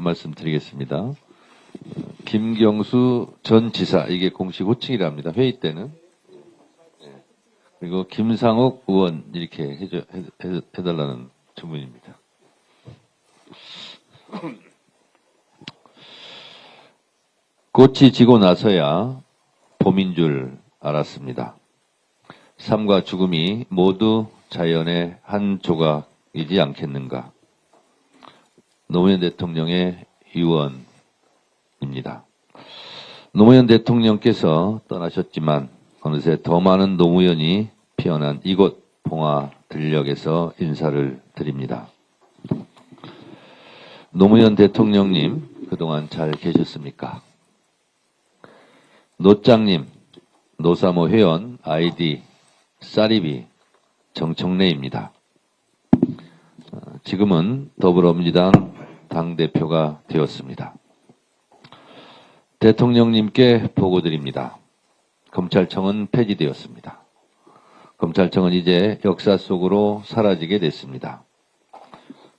말씀드리겠습니다. 김경수 전 지사, 이게 공식 호칭이랍니다. 회의 때는. 그리고 김상옥 의원 이렇게 해달라는 주문입니다. 꽃이 지고 나서야 봄인 줄 알았습니다. 삶과 죽음이 모두 자연의 한 조각이지 않겠는가. 노무현 대통령의 유언입니다. 노무현 대통령께서 떠나셨지만 어느새 더 많은 노무현이 피어난 이곳 봉화들녘에서 인사를 드립니다. 노무현 대통령님, 그동안 잘 계셨습니까? 노짱님, 노사모 회원 아이디 쌀이비 정청래입니다. 지금은 더불어민주당 당대표가 되었습니다. 대통령님께 보고드립니다. 검찰청은 폐지되었습니다. 검찰청은 이제 역사 속으로 사라지게 됐습니다.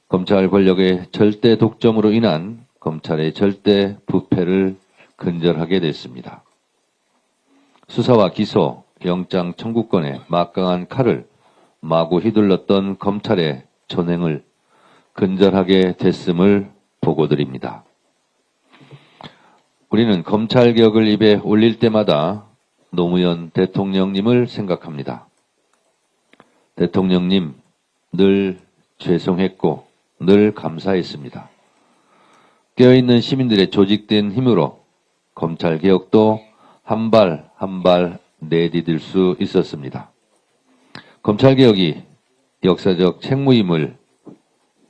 검찰 권력의 절대 독점으로 인한 검찰의 절대 부패를 근절하게 됐습니다. 수사와 기소, 영장 청구권에 막강한 칼을 마구 휘둘렀던 검찰의 전횡을 근절하게 됐음을 보고드립니다. 우리는 검찰개혁을 입에 올릴 때마다 노무현 대통령님을 생각합니다. 대통령님, 늘 죄송했고 늘 감사했습니다. 깨어있는 시민들의 조직된 힘으로 검찰개혁도 한 발 한 발 내디딜 수 있었습니다. 검찰개혁이 역사적 책무임을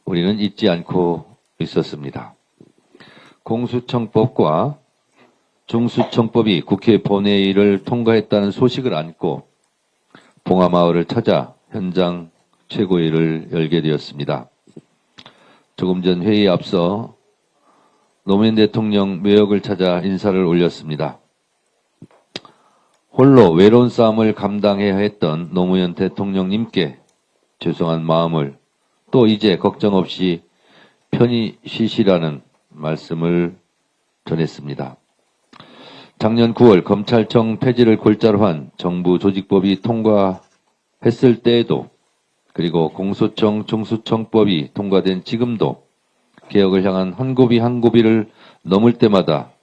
우리는 잊지 않고 있었습니다. 공수처법과 중수청법이 국회 본회의를 통과했다는 소식을 안고 봉화마을을 찾아 현장 최고위를 열게 되었습니다. 조금 전 회의에 앞서 노무현 대통령 묘역을 찾아 인사를 올렸습니다. 홀로 외로운 싸움을 감당해야 했던 노무현 대통령님께 죄송한 마음을, 또 이제 걱정 없이 편히 쉬시라는 말씀을 전했습니다. 작년 9월 검찰청 폐지를 골자로 한 정부 조직법이 통과했을 때에도, 그리고 공소청 중수청법이 통과된 지금도 개혁을 향한 한 고비 한 고비를 넘을 때마다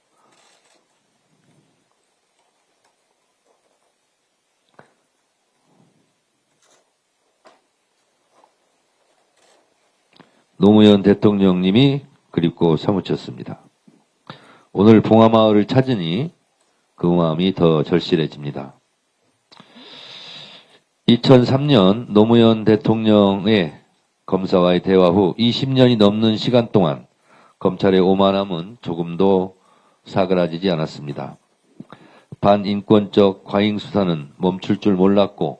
노무현 대통령님이 그립고 사무쳤습니다. 오늘 봉화마을을 찾으니 그 마음이 더 절실해집니다. 2003년 노무현 대통령의 검사와의 대화 후 20년이 넘는 시간 동안 검찰의 오만함은 조금도 사그라지지 않았습니다. 반인권적 과잉 수사는 멈출 줄 몰랐고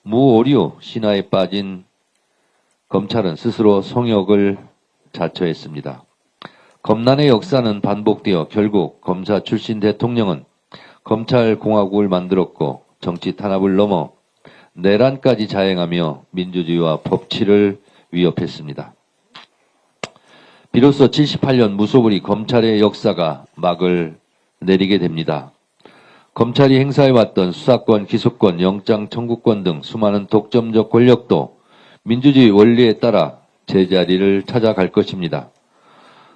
무오류 신화에 빠진 검찰은 스스로 성역을 자처했습니다. 검난의 역사는 반복되어 결국 검사 출신 대통령은 검찰공화국을 만들었고 정치 탄압을 넘어 내란까지 자행하며 민주주의와 법치를 위협했습니다. 비로소 78년 무소불위 검찰의 역사가 막을 내리게 됩니다. 검찰이 행사해왔던 수사권, 기소권, 영장 청구권 등 수많은 독점적 권력도 민주주의 원리에 따라 제자리를 찾아갈 것입니다.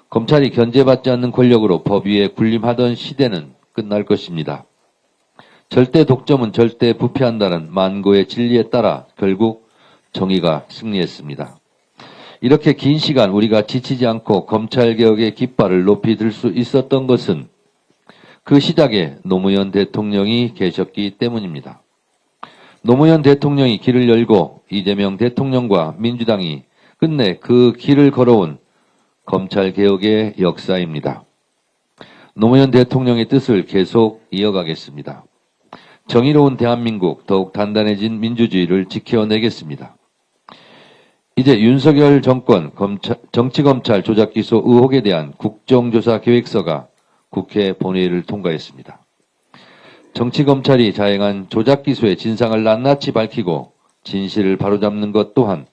검찰이 견제받지 않는 권력으로 법 위에 군림하던 시대는 끝날 것입니다. 절대 독점은 절대 부패한다는 만고의 진리에 따라 결국 정의가 승리했습니다. 이렇게 긴 시간 우리가 지치지 않고 검찰개혁의 깃발을 높이 들 수 있었던 것은 그 시작에 노무현 대통령이 계셨기 때문입니다. 노무현 대통령이 길을 열고 이재명 대통령과 민주당이 끝내 그 길을 걸어온 검찰개혁의 역사입니다. 노무현 대통령의 뜻을 계속 이어가겠습니다. 정의로운 대한민국, 더욱 단단해진 민주주의를 지켜내겠습니다. 이제 윤석열 정권 정치검찰 조작기소 의혹에 대한 국정조사 계획서가 국회 본회의를 통과했습니다. 정치검찰이 자행한 조작기소의 진상을 낱낱이 밝히고 진실을 바로잡는 것 또한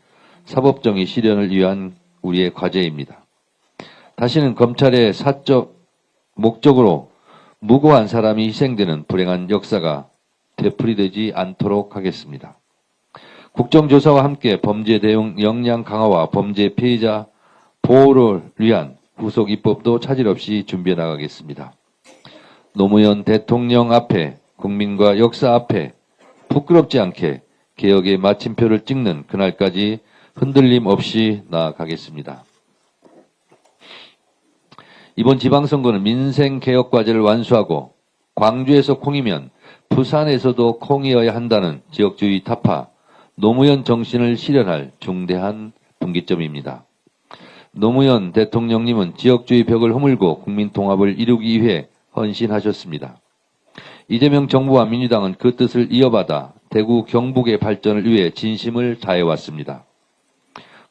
사법정의 실현을 위한 우리의 과제입니다. 다시는 검찰의 사적 목적으로 무고한 사람이 희생되는 불행한 역사가 되풀이되지 않도록 하겠습니다. 국정조사와 함께 범죄 대응 역량 강화와 범죄 피해자 보호를 위한 후속 입법도 차질 없이 준비해 나가겠습니다. 노무현 대통령 앞에 국민과 역사 앞에 부끄럽지 않게 개혁의 마침표를 찍는 그날까지 흔들림 없이 나아가겠습니다. 이번 지방선거는 민생개혁과제를 완수하고 광주에서 콩이면 부산에서도 콩이어야 한다는 지역주의 타파, 노무현 정신을 실현할 중대한 분기점입니다. 노무현 대통령님은 지역주의 벽을 허물고 국민통합을 이루기 위해 헌신하셨습니다. 이재명 정부와 민주당은 그 뜻을 이어받아 대구 경북의 발전을 위해 진심을 다해왔습니다.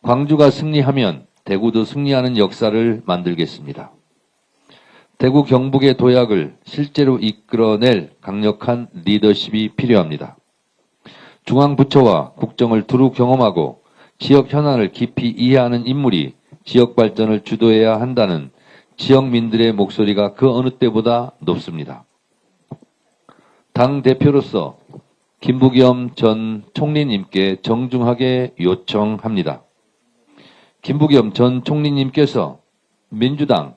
광주가 승리하면 대구도 승리하는 역사를 만들겠습니다. 대구 경북의 도약을 실제로 이끌어낼 강력한 리더십이 필요합니다. 중앙부처와 국정을 두루 경험하고 지역 현안을 깊이 이해하는 인물이 지역 발전을 주도해야 한다는 지역민들의 목소리가 그 어느 때보다 높습니다. 당 대표로서 김부겸 전 총리님께 정중하게 요청합니다. 김부겸 전 총리님께서 민주당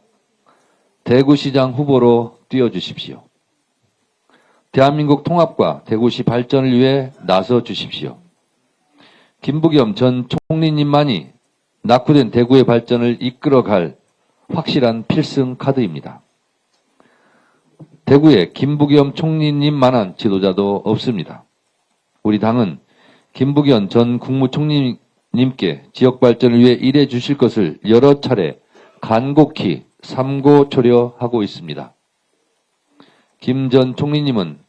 대구시장 후보로 뛰어주십시오. 대한민국 통합과 대구시 발전을 위해 나서 주십시오. 김부겸 전 총리님만이 낙후된 대구의 발전을 이끌어갈 확실한 필승 카드입니다. 대구에 김부겸 총리님만한 지도자도 없습니다. 우리 당은 김부겸 전 국무총리님께 지역 발전을 위해 일해 주실 것을 여러 차례 간곡히 삼고초려하고 있습니다. 김 전 총리님은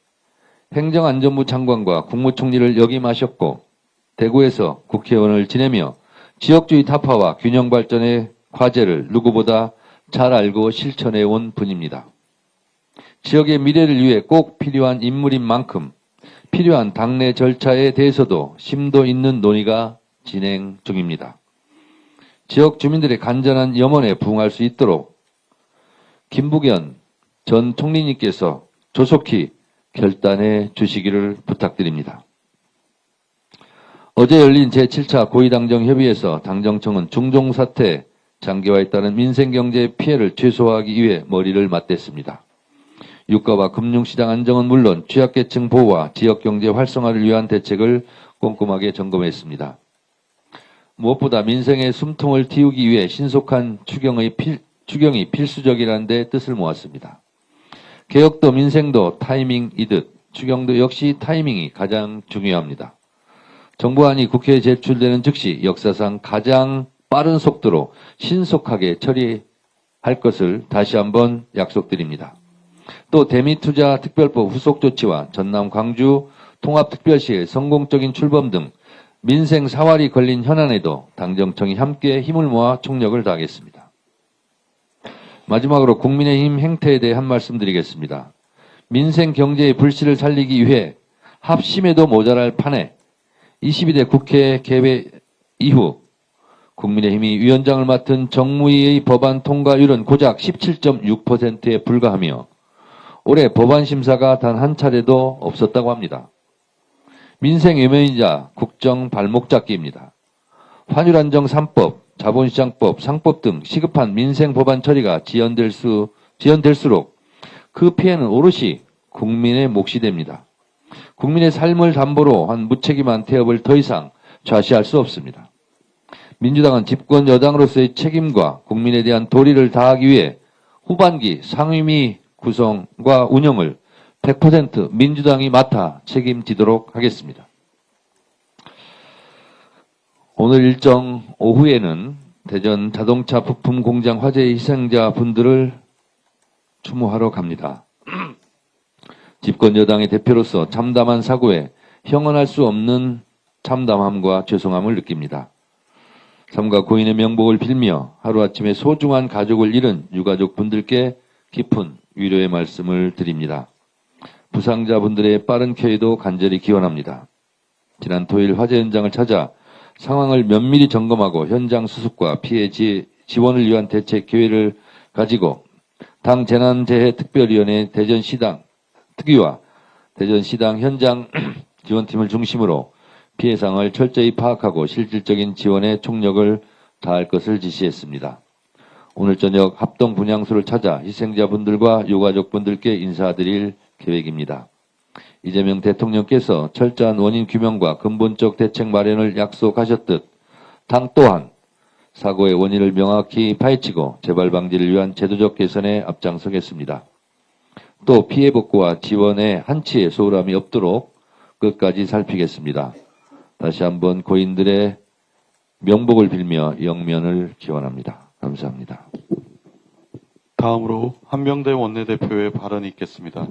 행정안전부 장관과 국무총리를 역임하셨고 대구에서 국회의원을 지내며 지역주의 타파와 균형 발전의 과제를 누구보다 잘 알고 실천해 온 분입니다. 지역의 미래를 위해 꼭 필요한 인물인 만큼 필요한 당내 절차에 대해서도 심도 있는 논의가 진행 중입니다. 지역 주민들의 간절한 염원에 부응할 수 있도록 김부겸 전 총리님께서 조속히 결단해 주시기를 부탁드립니다. 어제 열린 제7차 고위당정협의회에서 당정청은 중종사태 장기화에 따른 민생경제 피해를 최소화하기 위해 머리를 맞댔습니다. 유가와 금융시장 안정은 물론 취약계층 보호와 지역경제 활성화를 위한 대책을 꼼꼼하게 점검했습니다. 무엇보다 민생의 숨통을 틔우기 위해 신속한 추경이 필수적이라는 데 뜻을 모았습니다. 개혁도 민생도 타이밍이듯 추경도 역시 타이밍이 가장 중요합니다. 정부안이 국회에 제출되는 즉시 역사상 가장 빠른 속도로 신속하게 처리할 것을 다시 한번 약속드립니다. 또 대미투자특별법 후속 조치와 전남 광주 통합특별시의 성공적인 출범 등 민생 사활이 걸린 현안에도 당정청이 함께 힘을 모아 총력을 다하겠습니다. 마지막으로 국민의힘 행태에 대해 한 말씀 드리겠습니다. 민생 경제의 불씨를 살리기 위해 합심해도 모자랄 판에 22대 국회 개회 이후 국민의힘이 위원장을 맡은 정무위의 법안 통과율은 고작 17.6%에 불과하며 올해 법안 심사가 단 한 차례도 없었다고 합니다. 민생 외면이자 국정 발목 잡기입니다. 환율안정 3법, 자본시장법, 상법 등 시급한 민생 법안 처리가 지연될수록 그 피해는 오롯이 국민의 몫이 됩니다. 국민의 삶을 담보로 한 무책임한 태업을 더 이상 좌시할 수 없습니다. 민주당은 집권 여당으로서의 책임과 국민에 대한 도리를 다하기 위해 후반기 상임위 구성과 운영을 100% 민주당이 맡아 책임지도록 하겠습니다. 오늘 일정 오후에는 대전 자동차 부품 공장 화재 희생자 분들을 추모하러 갑니다. 집권 여당의 대표로서 참담한 사고에 형언할 수 없는 참담함과 죄송함을 느낍니다. 삼가 고인의 명복을 빌며 하루아침에 소중한 가족을 잃은 유가족 분들께 깊은 위로의 말씀을 드립니다. 부상자분들의 빠른 쾌유도 간절히 기원합니다. 지난 토요일 화재 현장을 찾아 상황을 면밀히 점검하고 현장 수습과 피해 지원을 위한 대책 계획을 가지고 당 재난재해특별위원회 대전시당 특위와 대전시당 현장 지원팀을 중심으로 피해 상황을 철저히 파악하고 실질적인 지원에 총력을 다할 것을 지시했습니다. 오늘 저녁 합동 분향소를 찾아 희생자분들과 유가족분들께 인사드릴 계획입니다. 이재명 대통령께서 철저한 원인 규명과 근본적 대책 마련을 약속하셨듯 당 또한 사고의 원인을 명확히 파헤치고 재발 방지를 위한 제도적 개선에 앞장서겠습니다. 또 피해 복구와 지원에 한치의 소홀함이 없도록 끝까지 살피겠습니다. 다시 한번 고인들의 명복을 빌며 영면을 기원합니다. 감사합니다. 다음으로 한명대 원내대표의 발언이 있겠습니다.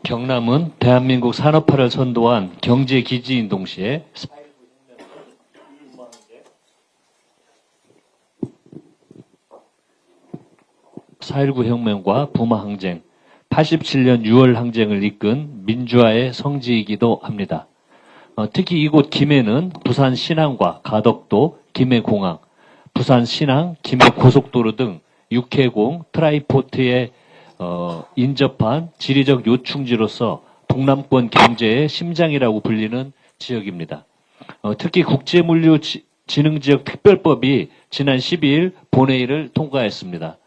경남은 대한민국 산업화를 선도한 경제 기지인 동시에 4.19 혁명과 부마 항쟁, 87년 6월 항쟁을 이끈 민주화의 성지이기도 합니다. 특히 이곳 김해는 부산 신항과 가덕도, 김해공항, 부산 신항, 김해 고속도로 등 육해공, 트라이포트에 인접한 지리적 요충지로서 동남권 경제의 심장이라고 불리는 지역입니다. 특히 국제물류진흥지역특별법이 지난 12일 본회의를 통과했습니다.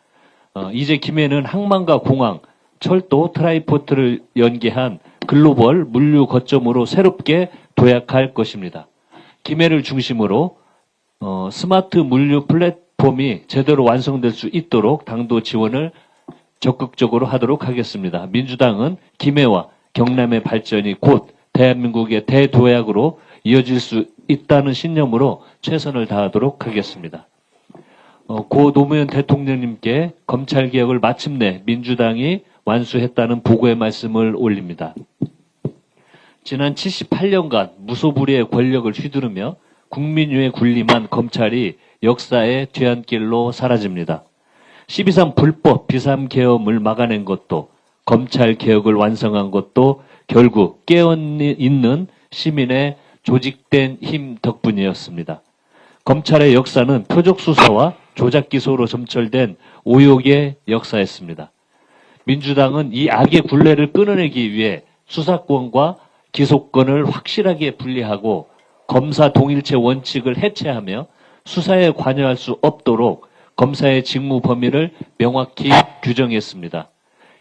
이제 김해는 항만과 공항, 철도, 트라이포트를 연계한 글로벌 물류 거점으로 새롭게 도약할 것입니다. 김해를 중심으로 스마트 물류 플랫폼이 제대로 완성될 수 있도록 당도 지원을 적극적으로 하도록 하겠습니다. 민주당은 김해와 경남의 발전이 곧 대한민국의 대도약으로 이어질 수 있다는 신념으로 최선을 다하도록 하겠습니다. 고 노무현 대통령님께 검찰개혁을 마침내 민주당이 완수했다는 보고의 말씀을 올립니다. 지난 78년간 무소불위의 권력을 휘두르며 국민유에 군림한 검찰이 역사의 뒤안길로 사라집니다. 12.3 불법 비상계엄을 막아낸 것도 검찰개혁을 완성한 것도 결국 깨어있는 시민의 조직된 힘 덕분이었습니다. 검찰의 역사는 표적수사와 조작기소로 점철된 오욕의 역사였습니다. 민주당은 이 악의 굴레를 끊어내기 위해 수사권과 기소권을 확실하게 분리하고 검사 동일체 원칙을 해체하며 수사에 관여할 수 없도록 검사의 직무 범위를 명확히 규정했습니다.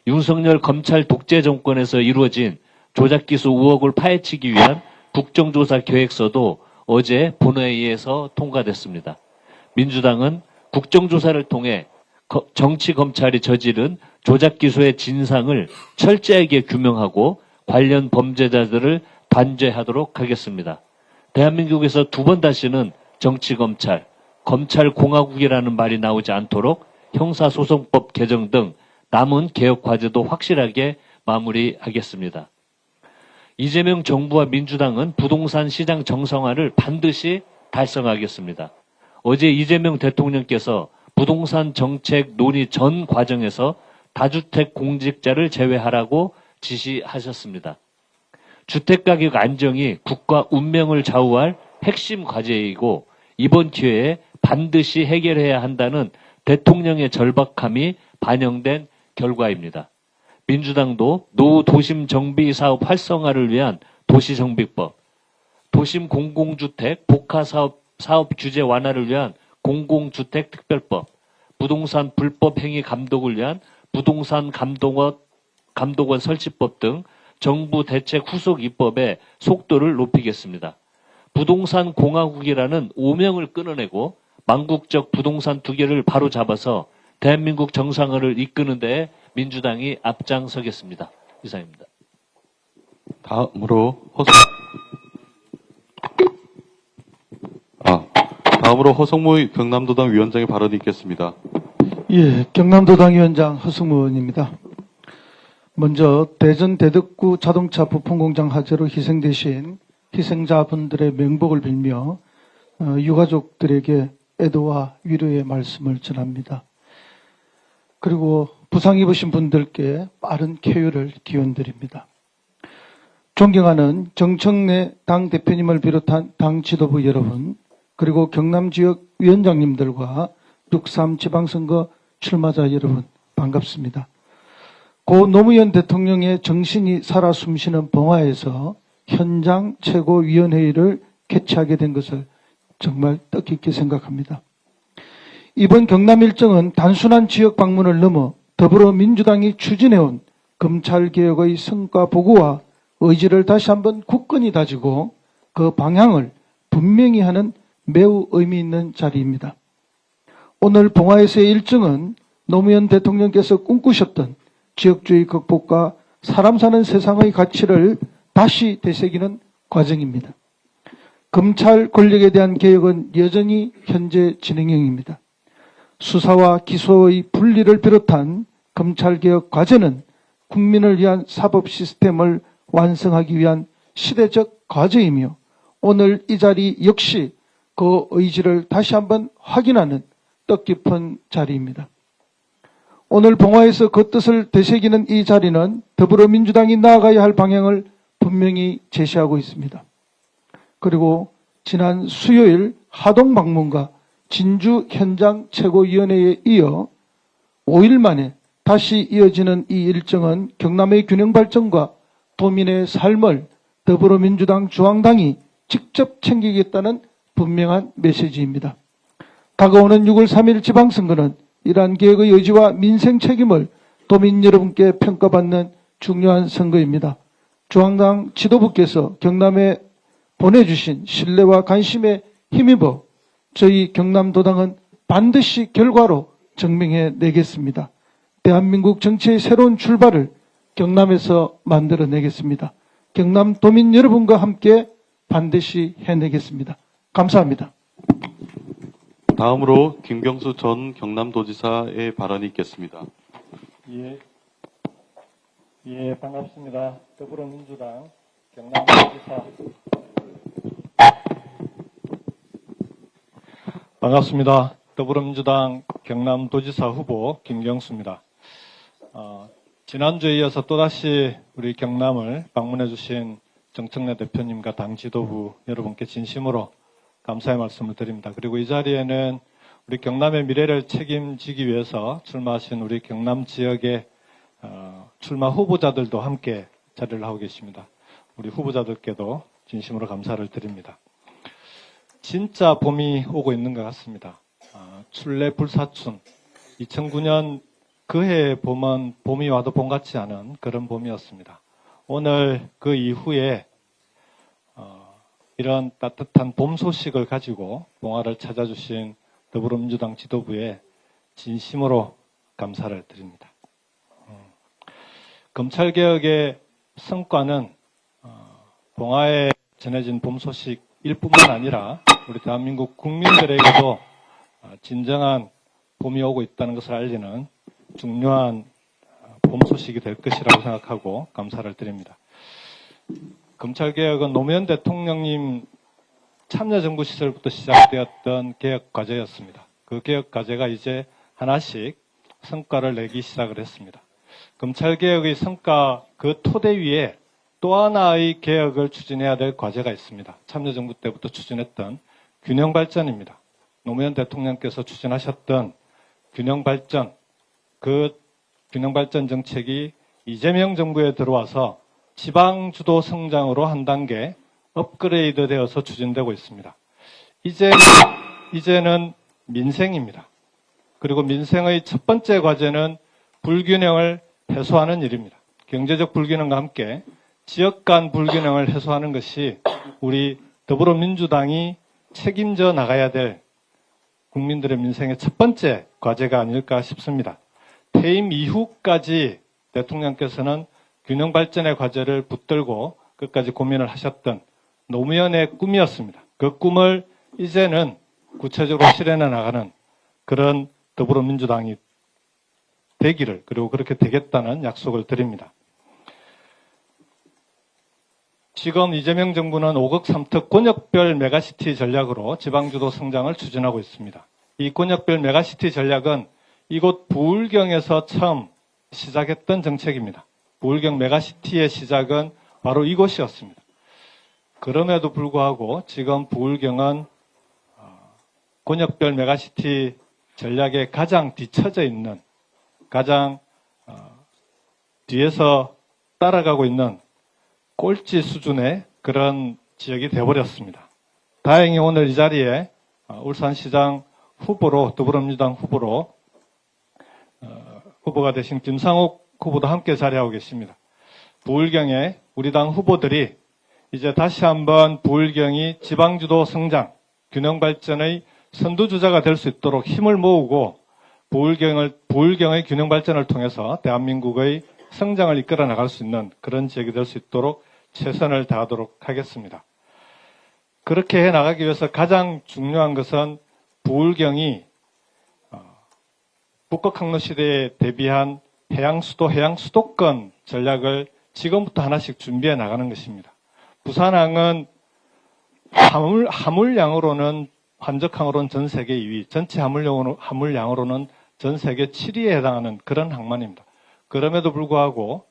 윤석열 검찰 독재 정권에서 이루어진 조작기소 의혹을 파헤치기 위한 국정조사 계획서도 어제 본회의에서 통과됐습니다. 민주당은 국정조사를 통해 정치검찰이 저지른 조작기소의 진상을 철저하게 규명하고 관련 범죄자들을 단죄하도록 하겠습니다. 대한민국에서 두 번 다시는 정치검찰, 검찰공화국이라는 말이 나오지 않도록 형사소송법 개정 등 남은 개혁 과제도 확실하게 마무리하겠습니다. 이재명 정부와 민주당은 부동산 시장 정상화를 반드시 달성하겠습니다. 어제 이재명 대통령께서 부동산 정책 논의 전 과정에서 다주택 공직자를 제외하라고 지시하셨습니다. 주택가격 안정이 국가 운명을 좌우할 핵심 과제이고 이번 기회에 반드시 해결해야 한다는 대통령의 절박함이 반영된 결과입니다. 민주당도 노후 도심 정비 사업 활성화를 위한 도시정비법, 도심 공공주택 복화 사업 규제 완화를 위한 공공주택 특별법, 부동산 불법 행위 감독을 위한 부동산 감독원 설치법 등 정부 대책 후속 입법에 속도를 높이겠습니다. 부동산 공화국이라는 오명을 끊어내고 망국적 부동산 두개를 바로 잡아서 대한민국 정상화를 이끄는 데에 민주당이 앞장서겠습니다. 이상입니다. 다음으로 허성무 경남도당 위원장의 발언이 있겠습니다. 예, 경남도당 위원장 허승무입니다. 먼저 대전 대덕구 자동차 부품공장 화재로 희생되신 희생자분들의 명복을 빌며 유가족들에게 애도와 위로의 말씀을 전합니다. 그리고 부상 입으신 분들께 빠른 쾌유를 기원드립니다. 존경하는 정청래 당 대표님을 비롯한 당 지도부 여러분, 그리고 경남 지역 위원장님들과 6.3 지방선거 출마자 여러분 반갑습니다. 고 노무현 대통령의 정신이 살아 숨쉬는 봉화에서 현장 최고위원회의를 개최하게 된 것을 정말 뜻깊게 생각합니다. 이번 경남 일정은 단순한 지역 방문을 넘어 더불어민주당이 추진해온 검찰개혁의 성과 보고와 의지를 다시 한번 굳건히 다지고 그 방향을 분명히 하는 매우 의미 있는 자리입니다. 오늘 봉화에서의 일정은 노무현 대통령께서 꿈꾸셨던 지역주의 극복과 사람 사는 세상의 가치를 다시 되새기는 과정입니다. 검찰 권력에 대한 개혁은 여전히 현재 진행형입니다. 수사와 기소의 분리를 비롯한 검찰개혁 과제는 국민을 위한 사법 시스템을 완성하기 위한 시대적 과제이며 오늘 이 자리 역시 그 의지를 다시 한번 확인하는 뜻깊은 자리입니다. 오늘 봉화에서 그 뜻을 되새기는 이 자리는 더불어민주당이 나아가야 할 방향을 분명히 제시하고 있습니다. 그리고 지난 수요일 하동 방문과 진주 현장 최고위원회에 이어 5일 만에 다시 이어지는 이 일정은 경남의 균형 발전과 도민의 삶을 더불어민주당 중앙당이 직접 챙기겠다는 분명한 메시지입니다. 다가오는 6월 3일 지방선거는 이러한 개혁의 의지와 민생 책임을 도민 여러분께 평가받는 중요한 선거입니다. 중앙당 지도부께서 경남에 보내주신 신뢰와 관심에 힘입어 저희 경남도당은 반드시 결과로 증명해 내겠습니다. 대한민국 정치의 새로운 출발을 경남에서 만들어내겠습니다. 경남 도민 여러분과 함께 반드시 해내겠습니다. 감사합니다. 다음으로 김경수 전 경남도지사의 발언이 있겠습니다. 반갑습니다. 더불어민주당 경남도지사. 반갑습니다. 더불어민주당 경남도지사 후보 김경수입니다. 지난주에 이어서 또다시 우리 경남을 방문해 주신 정청래 대표님과 당 지도부 여러분께 진심으로 감사의 말씀을 드립니다. 그리고 이 자리에는 우리 경남의 미래를 책임지기 위해서 출마하신 우리 경남 지역의 출마 후보자들도 함께 자리를 하고 계십니다. 우리 후보자들께도 진심으로 감사를 드립니다. 진짜 봄이 오고 있는 것 같습니다. 출래 불사춘 2009년 그해의 봄은 봄이 와도 봄 같지 않은 그런 봄이었습니다. 오늘 그 이후에 이런 따뜻한 봄 소식을 가지고 봉화를 찾아주신 더불어민주당 지도부에 진심으로 감사를 드립니다. 검찰개혁의 성과는 봉화에 전해진 봄 소식일 뿐만 아니라 우리 대한민국 국민들에게도 진정한 봄이 오고 있다는 것을 알리는 중요한 봄 소식이 될 것이라고 생각하고 감사를 드립니다. 검찰개혁은 노무현 대통령님 참여정부 시절부터 시작되었던 개혁 과제였습니다. 그 개혁 과제가 이제 하나씩 성과를 내기 시작을 했습니다. 검찰개혁의 성과 그 토대 위에 또 하나의 개혁을 추진해야 될 과제가 있습니다. 참여정부 때부터 추진했던 균형발전입니다. 노무현 대통령께서 추진하셨던 균형발전, 그 균형발전 정책이 이재명 정부에 들어와서 지방주도 성장으로 한 단계 업그레이드 되어서 추진되고 있습니다. 이제는 민생입니다. 그리고 민생의 첫 번째 과제는 불균형을 해소하는 일입니다. 경제적 불균형과 함께 지역 간 불균형을 해소하는 것이 우리 더불어민주당이 책임져 나가야 될 국민들의 민생의 첫 번째 과제가 아닐까 싶습니다. 퇴임 이후까지 대통령께서는 균형 발전의 과제를 붙들고 끝까지 고민을 하셨던 노무현의 꿈이었습니다. 그 꿈을 이제는 구체적으로 실현해 나가는 그런 더불어민주당이 되기를, 그리고 그렇게 되겠다는 약속을 드립니다. 지금 이재명 정부는 5급 3특 권역별 메가시티 전략으로 지방주도 성장을 추진하고 있습니다. 이 권역별 메가시티 전략은 이곳 부울경에서 처음 시작했던 정책입니다. 부울경 메가시티의 시작은 바로 이곳이었습니다. 그럼에도 불구하고 지금 부울경은 권역별 메가시티 전략에 가장 뒤처져 있는, 가장 뒤에서 따라가고 있는 꼴찌 수준의 그런 지역이 되어버렸습니다. 다행히 오늘 이 자리에 울산시장 후보로, 더불어민주당 후보로 후보가 되신 김상욱 후보도 함께 자리하고 계십니다. 부울경에 우리 당 후보들이 이제 다시 한번 부울경이 지방주도 성장, 균형 발전의 선두주자가 될 수 있도록 힘을 모으고 부울경의 균형 발전을 통해서 대한민국의 성장을 이끌어 나갈 수 있는 그런 지역이 될 수 있도록 최선을 다하도록 하겠습니다. 그렇게 해 나가기 위해서 가장 중요한 것은 부울경이 북극 항로 시대에 대비한 해양수도권 전략을 지금부터 하나씩 준비해 나가는 것입니다. 부산항은 화물량으로는 환적항으로는 전 세계 2위, 전체 화물량으로는 전 세계 7위에 해당하는 그런 항만입니다. 그럼에도 불구하고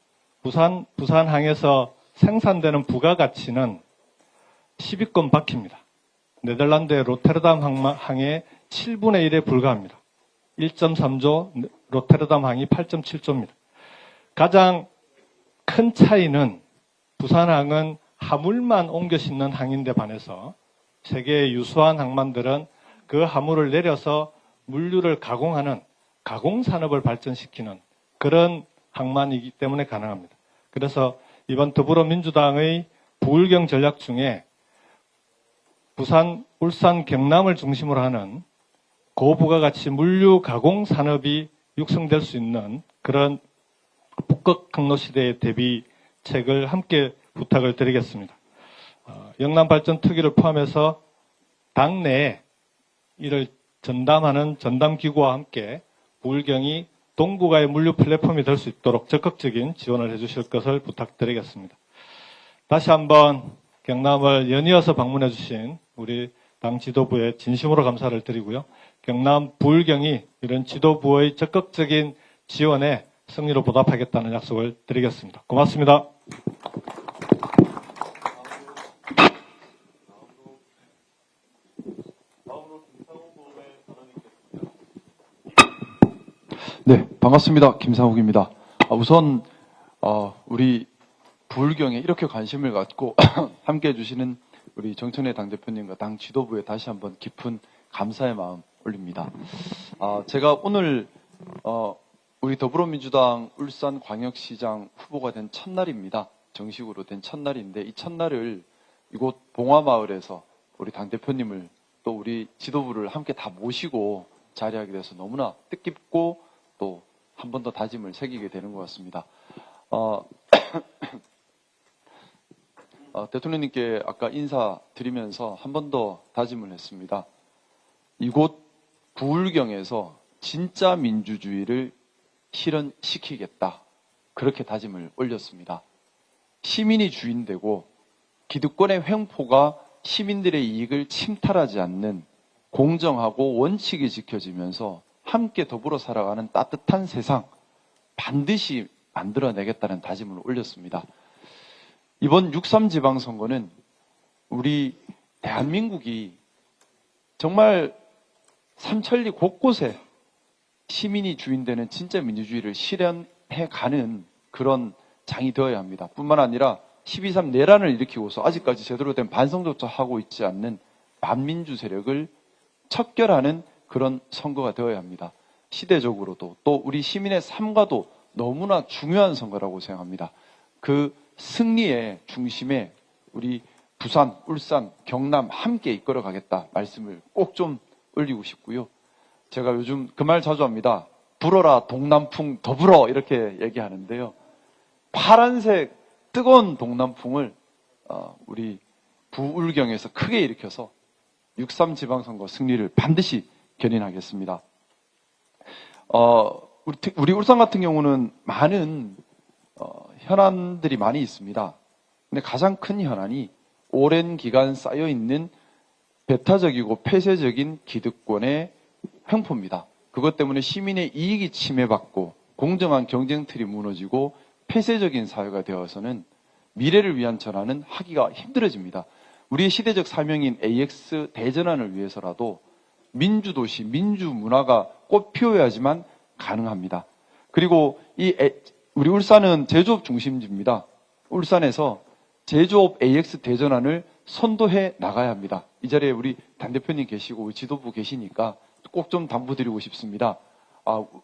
부산항에서 생산되는 부가가치는 10위권 밖입니다. 네덜란드의 로테르담 항의 7분의 1에 불과합니다. 1.3조, 로테르담 항이 8.7조입니다. 가장 큰 차이는 부산항은 화물만 옮겨 싣는 항인데 반해서 세계의 유수한 항만들은 그 화물을 내려서 물류를 가공하는 가공산업을 발전시키는 그런 항만이기 때문에 가능합니다. 그래서 이번 더불어민주당의 부울경 전략 중에 부산, 울산, 경남을 중심으로 하는 고부가가치 물류 가공 산업이 육성될 수 있는 그런 북극 항로 시대의 대비책을 함께 부탁을 드리겠습니다. 영남 발전 특위를 포함해서 당내에 이를 전담하는 전담기구와 함께 부울경이 동북아의 물류 플랫폼이 될 수 있도록 적극적인 지원을 해주실 것을 부탁드리겠습니다. 다시 한번 경남을 연이어서 방문해 주신 우리 당 지도부에 진심으로 감사를 드리고요. 경남 부울경이 이런 지도부의 적극적인 지원에 승리로 보답하겠다는 약속을 드리겠습니다. 고맙습니다. 네, 반갑습니다. 김상욱입니다. 우선 우리 부울경에 이렇게 관심을 갖고 함께해 주시는 우리 정청래 당대표님과 당 지도부에 다시 한번 깊은 감사의 마음 올립니다. 제가 오늘 우리 더불어민주당 울산광역시장 후보가 된 첫날입니다. 정식으로 된 첫날인데 이 첫날을 이곳 봉화마을에서 우리 당대표님을 또 우리 지도부를 함께 다 모시고 자리하게 돼서 너무나 뜻깊고 또 한 번 더 다짐을 새기게 되는 것 같습니다. 대통령님께 아까 인사드리면서 한 번 더 다짐을 했습니다. 이곳 부울경에서 진짜 민주주의를 실현시키겠다. 그렇게 다짐을 올렸습니다. 시민이 주인되고 기득권의 횡포가 시민들의 이익을 침탈하지 않는 공정하고 원칙이 지켜지면서 함께 더불어 살아가는 따뜻한 세상 반드시 만들어내겠다는 다짐을 올렸습니다. 이번 6.3 지방선거는 우리 대한민국이 정말 삼천리 곳곳에 시민이 주인되는 진짜 민주주의를 실현해가는 그런 장이 되어야 합니다. 뿐만 아니라 12.3 내란을 일으키고서 아직까지 제대로 된 반성조차 하고 있지 않는 반민주 세력을 척결하는 그런 선거가 되어야 합니다. 시대적으로도 또 우리 시민의 삶과도 너무나 중요한 선거라고 생각합니다. 그 승리의 중심에 우리 부산, 울산, 경남 함께 이끌어가겠다 말씀을 꼭 좀 올리고 싶고요. 제가 요즘 그 말 자주 합니다. 불어라 동남풍 더불어 이렇게 얘기하는데요. 파란색 뜨거운 동남풍을 우리 부울경에서 크게 일으켜서 6.3 지방선거 승리를 반드시 견인하겠습니다. 우리 울산 같은 경우는 많은 현안들이 많이 있습니다. 근데 가장 큰 현안이 오랜 기간 쌓여있는 배타적이고 폐쇄적인 기득권의 횡포입니다. 그것 때문에 시민의 이익이 침해받고 공정한 경쟁 틀이 무너지고 폐쇄적인 사회가 되어서는 미래를 위한 전환은 하기가 힘들어집니다. 우리의 시대적 사명인 AX 대전환을 위해서라도 민주도시, 민주문화가 꽃 피워야지만 가능합니다. 그리고 우리 울산은 제조업 중심지입니다. 울산에서 제조업 AX 대전환을 선도해 나가야 합니다. 이 자리에 우리 당 대표님 계시고 우리 지도부 계시니까 꼭 좀 당부드리고 싶습니다.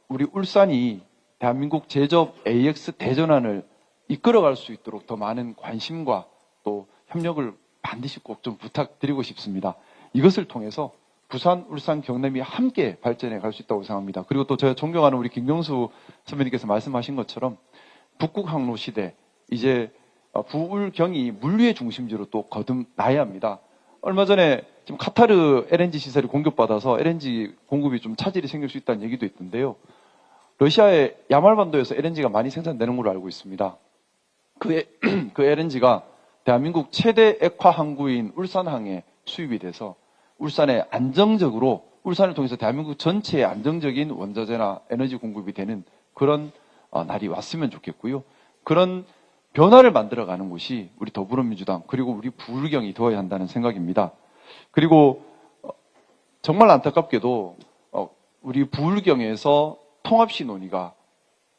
우리 울산이 대한민국 제조업 AX 대전환을 이끌어갈 수 있도록 더 많은 관심과 또 협력을 반드시 꼭 좀 부탁드리고 싶습니다. 이것을 통해서 부산, 울산, 경남이 함께 발전해 갈 수 있다고 생각합니다. 그리고 또 제가 존경하는 우리 김경수 선배님께서 말씀하신 것처럼 북극항로 시대, 이제 부울경이 물류의 중심지로 또 거듭나야 합니다. 얼마 전에 지금 카타르 LNG 시설이 공격받아서 LNG 공급이 좀 차질이 생길 수 있다는 얘기도 있던데요. 러시아의 야말반도에서 LNG가 많이 생산되는 걸로 알고 있습니다. 그 LNG가 대한민국 최대 액화 항구인 울산항에 수입이 돼서 울산에 안정적으로, 울산을 통해서 대한민국 전체에 안정적인 원자재나 에너지 공급이 되는 그런 날이 왔으면 좋겠고요. 그런 변화를 만들어가는 곳이 우리 더불어민주당 그리고 우리 부울경이 되어야 한다는 생각입니다. 그리고 정말 안타깝게도 우리 부울경에서 통합시 논의가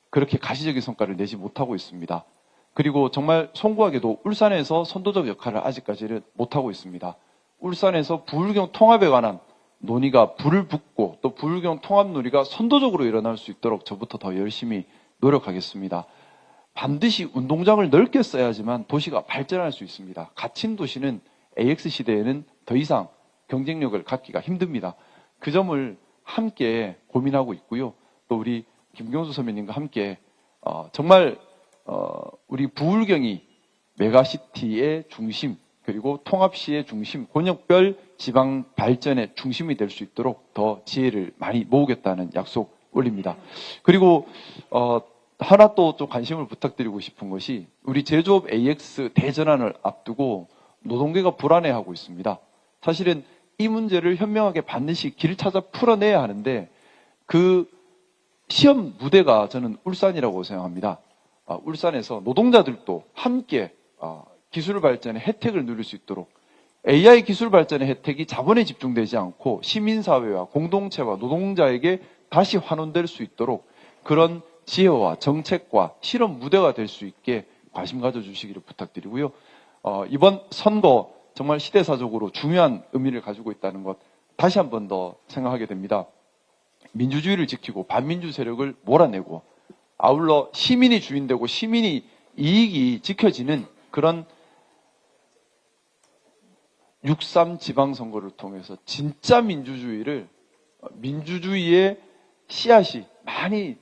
그렇게 가시적인 성과를 내지 못하고 있습니다. 그리고 정말 송구하게도 울산에서 선도적 역할을 아직까지는 못하고 있습니다. 울산에서 부울경 통합에 관한 논의가 불을 붙고 또 부울경 통합 논의가 선도적으로 일어날 수 있도록 저부터 더 열심히 노력하겠습니다. 반드시 운동장을 넓게 써야지만 도시가 발전할 수 있습니다. 갇힌 도시는 AX 시대에는 더 이상 경쟁력을 갖기가 힘듭니다. 그 점을 함께 고민하고 있고요. 또 우리 김경수 선배님과 함께 정말 우리 부울경이 메가시티의 중심, 그리고 통합시의 중심, 권역별 지방 발전의 중심이 될 수 있도록 더 지혜를 많이 모으겠다는 약속 올립니다. 그리고 하나 또 좀 관심을 부탁드리고 싶은 것이 우리 제조업 AX 대전환을 앞두고 노동계가 불안해하고 있습니다. 사실은 이 문제를 현명하게 반드시 길을 찾아 풀어내야 하는데 그 시험 무대가 저는 울산이라고 생각합니다. 울산에서 노동자들도 함께 기술 발전의 혜택을 누릴 수 있도록 AI 기술 발전의 혜택이 자본에 집중되지 않고 시민사회와 공동체와 노동자에게 다시 환원될 수 있도록 그런 지혜와 정책과 실험 무대가 될 수 있게 관심 가져주시기를 부탁드리고요. 이번 선거 정말 시대사적으로 중요한 의미를 가지고 있다는 것 다시 한 번 더 생각하게 됩니다. 민주주의를 지키고 반민주 세력을 몰아내고 아울러 시민이 주인되고 시민이 이익이 지켜지는 그런 6.3 지방선거를 통해서 진짜 민주주의의 씨앗이 많이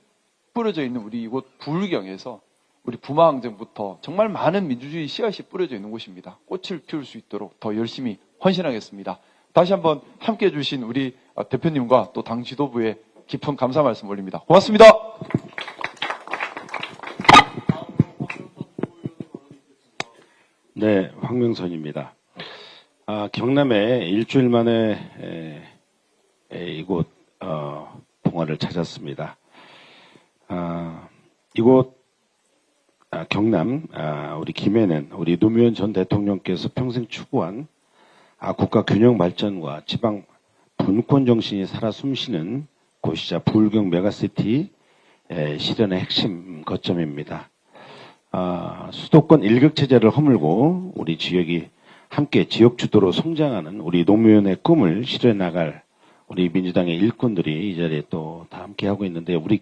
뿌려져 있는 우리 이곳 부울경에서 우리 부마항쟁부터 정말 많은 민주주의 씨앗이 뿌려져 있는 곳입니다. 꽃을 피울 수 있도록 더 열심히 헌신하겠습니다. 다시 한번 함께해 주신 우리 대표님과 또 당 지도부에 깊은 감사 말씀 올립니다. 고맙습니다. 네, 황명선입니다. 경남에 일주일 만에 이곳 봉화를 찾았습니다. 이곳 경남 우리 김해는 우리 노무현 전 대통령께서 평생 추구한 국가 균형 발전과 지방 분권 정신이 살아 숨쉬는 곳이자 부울경 메가시티 실현의 핵심 거점입니다. 수도권 일극 체제를 허물고 우리 지역이 함께 지역 주도로 성장하는 우리 노무현의 꿈을 실현해 나갈 우리 민주당의 일꾼들이 이 자리에 또 다 함께 하고 있는데 우리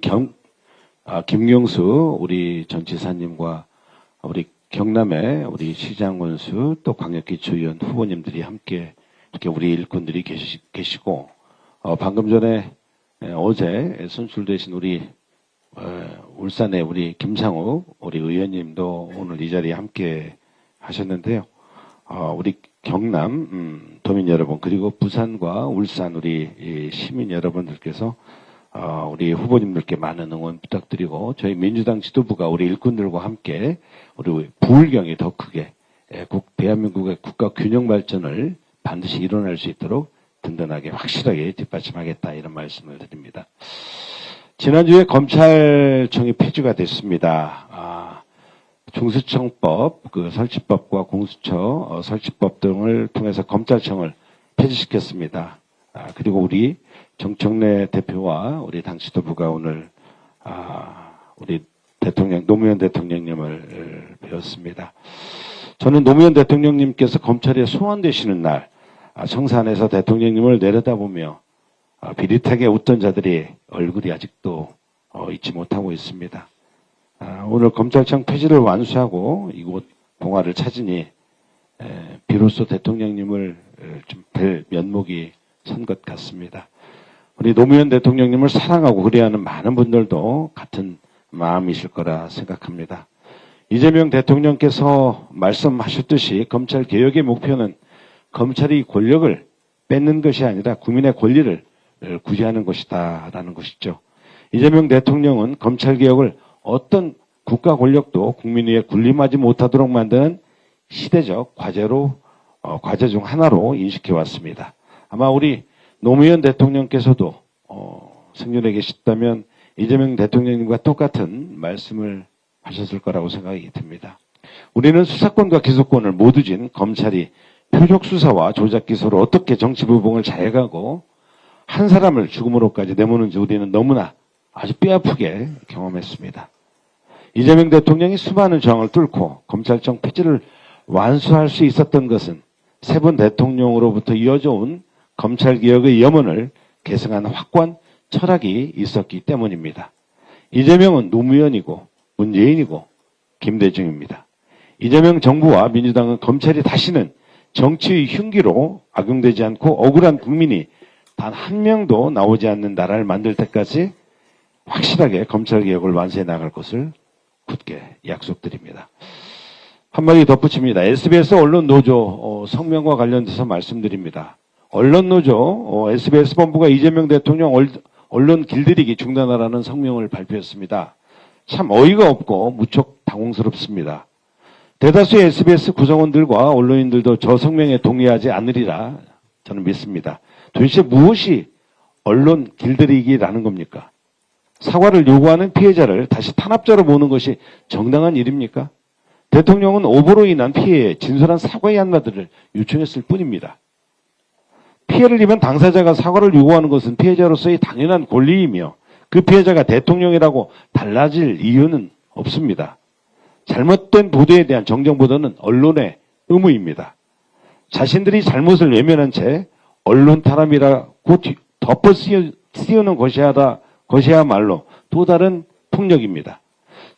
김경수 우리 전 지사님과 우리 경남의 우리 시장 원수 또 광역기초위원 후보님들이 함께 이렇게 우리 일꾼들이 계시고 방금 전에 어제 선출되신 우리 울산의 우리 김상욱 우리 의원님도 오늘 이 자리에 함께 하셨는데요. 우리 경남 도민 여러분 그리고 부산과 울산 우리 시민 여러분들께서 우리 후보님들께 많은 응원 부탁드리고 저희 민주당 지도부가 우리 일꾼들과 함께 우리 부울경이 더 크게 대한민국의 국가 균형 발전을 반드시 일어날 수 있도록 든든하게 확실하게 뒷받침하겠다 이런 말씀을 드립니다. 지난주에 검찰청이 폐지가 됐습니다. 중수청법, 설치법과 공수처 설치법 등을 통해서 검찰청을 폐지시켰습니다. 그리고 우리 정청래 대표와 우리 당 지도부가 오늘 우리 노무현 대통령님을 뵈었습니다. 저는 노무현 대통령님께서 검찰에 소환되시는 날 청산에서 대통령님을 내려다보며 비릿하게 웃던 자들이 얼굴이 아직도 잊지 못하고 있습니다. 오늘 검찰청 폐지를 완수하고 이곳 봉화를 찾으니 비로소 대통령님을 좀 뵐 면목이 선 것 같습니다. 우리 노무현 대통령님을 사랑하고 그리워하는 많은 분들도 같은 마음이실 거라 생각합니다. 이재명 대통령께서 말씀하셨듯이 검찰 개혁의 목표는 검찰이 권력을 뺏는 것이 아니라 국민의 권리를 구제하는 것이다라는 것이죠. 이재명 대통령은 검찰 개혁을 어떤 국가 권력도 국민 위에 군림하지 못하도록 만드는 시대적 과제 중 하나로 인식해 왔습니다. 아마 우리 노무현 대통령께서도 생존해 계셨다면 이재명 대통령님과 똑같은 말씀을 하셨을 거라고 생각이 듭니다. 우리는 수사권과 기소권을 모두 쥔 검찰이 표적 수사와 조작 기소로 어떻게 정치 부봉을 잘가고 한 사람을 죽음으로까지 내모는지 우리는 너무나 아주 뼈아프게 경험했습니다. 이재명 대통령이 수많은 저항을 뚫고 검찰청 폐지를 완수할 수 있었던 것은 세 번 대통령으로부터 이어져 온 검찰개혁의 염원을 계승한 확고한 철학이 있었기 때문입니다. 이재명은 노무현이고 문재인이고 김대중입니다. 이재명 정부와 민주당은 검찰이 다시는 정치의 흉기로 악용되지 않고 억울한 국민이 단 한 명도 나오지 않는 나라를 만들 때까지 확실하게 검찰개혁을 완수해 나갈 것을 굳게 약속드립니다. 한마디 덧붙입니다. SBS 언론노조 성명과 관련돼서 말씀드립니다. 언론노조 SBS 본부가 이재명 대통령 언론 길들이기 중단하라는 성명을 발표했습니다. 참 어이가 없고 무척 당혹스럽습니다. 대다수의 SBS 구성원들과 언론인들도 저 성명에 동의하지 않으리라 저는 믿습니다. 도대체 무엇이 언론 길들이기라는 겁니까? 사과를 요구하는 피해자를 다시 탄압자로 보는 것이 정당한 일입니까? 대통령은 오보로 인한 피해에 진솔한 사과의 한마디를 요청했을 뿐입니다. 피해를 입은 당사자가 사과를 요구하는 것은 피해자로서의 당연한 권리이며 그 피해자가 대통령이라고 달라질 이유는 없습니다. 잘못된 보도에 대한 정정보도는 언론의 의무입니다. 자신들이 잘못을 외면한 채 언론 탄압이라고 덮어 씌우는 것이야말로 또 다른 폭력입니다.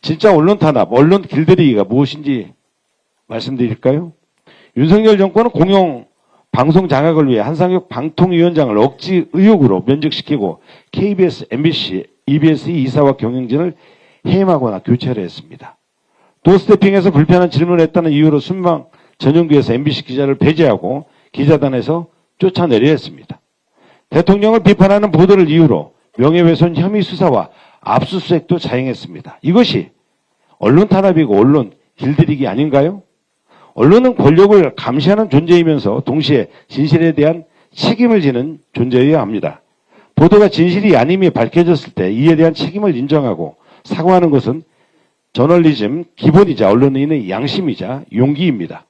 진짜 언론 탄압, 언론 길들이기가 무엇인지 말씀드릴까요? 윤석열 정권은 공영 방송 장악을 위해 한상혁 방통위원장을 억지 의혹으로 면직시키고 KBS, MBC, EBS의 이사와 경영진을 해임하거나 교체를 했습니다. 도스태핑에서 불편한 질문을 했다는 이유로 순방 전용기에서 MBC 기자를 배제하고 기자단에서 쫓아내려 했습니다. 대통령을 비판하는 보도를 이유로 명예훼손 혐의 수사와 압수수색도 자행했습니다. 이것이 언론 탄압이고 언론 길들이기 아닌가요? 언론은 권력을 감시하는 존재이면서 동시에 진실에 대한 책임을 지는 존재여야 합니다. 보도가 진실이 아님이 밝혀졌을 때 이에 대한 책임을 인정하고 사과하는 것은 저널리즘 기본이자 언론인의 양심이자 용기입니다.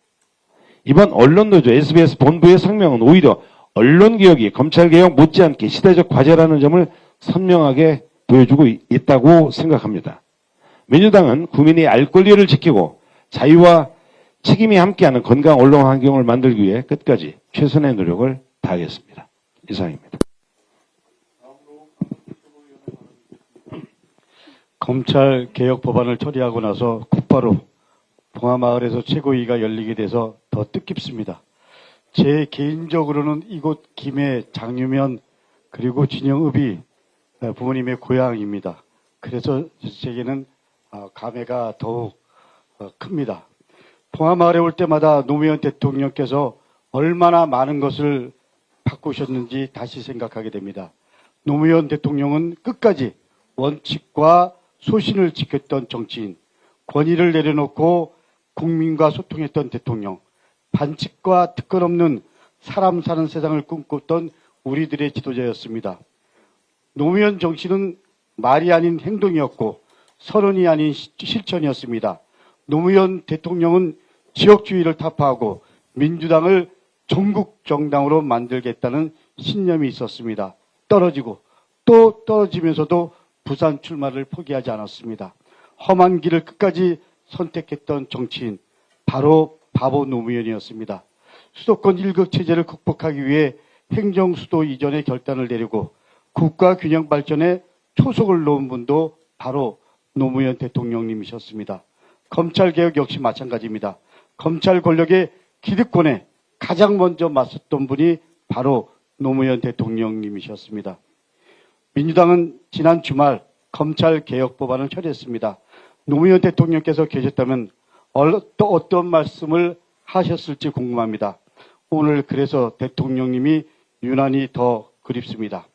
이번 언론노조 SBS 본부의 성명은 오히려 언론개혁이 검찰개혁 못지않게 시대적 과제라는 점을 선명하게 보여주고 있다고 생각합니다. 민주당은 국민이 알 권리를 지키고 자유와 책임이 함께하는 건강한 언론 환경을 만들기 위해 끝까지 최선의 노력을 다하겠습니다. 이상입니다. 검찰 개혁 법안을 처리하고 나서 곧바로 봉화마을에서 최고위가 열리게 돼서 더 뜻깊습니다. 제 개인적으로는 이곳 김해, 장유면 그리고 진영읍이 부모님의 고향입니다. 그래서 제게는 감회가 더욱 큽니다. 봉화마을에 올 때마다 노무현 대통령께서 얼마나 많은 것을 바꾸셨는지 다시 생각하게 됩니다. 노무현 대통령은 끝까지 원칙과 소신을 지켰던 정치인, 권위를 내려놓고 국민과 소통했던 대통령, 반칙과 특권 없는 사람 사는 세상을 꿈꿨던 우리들의 지도자였습니다. 노무현 정신은 말이 아닌 행동이었고 선언이 아닌 실천이었습니다. 노무현 대통령은 지역주의를 타파하고 민주당을 전국 정당으로 만들겠다는 신념이 있었습니다. 떨어지고 또 떨어지면서도 부산 출마를 포기하지 않았습니다. 험한 길을 끝까지 선택했던 정치인, 바로 바보 노무현이었습니다. 수도권 일극 체제를 극복하기 위해 행정수도 이전의 결단을 내리고 국가 균형 발전에 초석을 놓은 분도 바로 노무현 대통령님이셨습니다. 검찰개혁 역시 마찬가지입니다. 검찰 권력의 기득권에 가장 먼저 맞섰던 분이 바로 노무현 대통령님이셨습니다. 민주당은 지난 주말 검찰개혁 법안을 처리했습니다. 노무현 대통령께서 계셨다면 어떤 말씀을 하셨을지 궁금합니다. 오늘 그래서 대통령님이 유난히 더 그립습니다.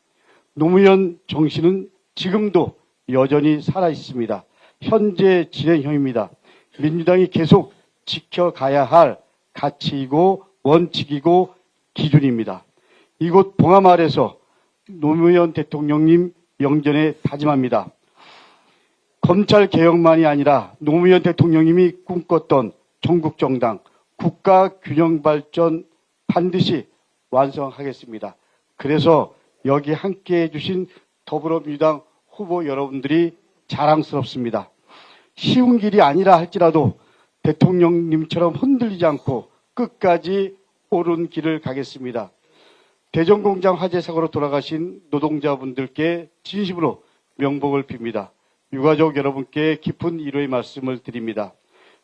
노무현 정신은 지금도 여전히 살아있습니다. 현재 진행형입니다. 민주당이 계속 지켜가야 할 가치이고 원칙이고 기준입니다. 이곳 봉하마을에서 노무현 대통령님 영전에 다짐합니다. 검찰개혁만이 아니라 노무현 대통령님이 꿈꿨던 전국정당, 국가균형발전 반드시 완성하겠습니다. 그래서 여기 함께해 주신 더불어민주당 후보 여러분들이 자랑스럽습니다. 쉬운 길이 아니라 할지라도 대통령님처럼 흔들리지 않고 끝까지 옳은 길을 가겠습니다. 대전공장 화재 사고로 돌아가신 노동자분들께 진심으로 명복을 빕니다. 유가족 여러분께 깊은 위로의 말씀을 드립니다.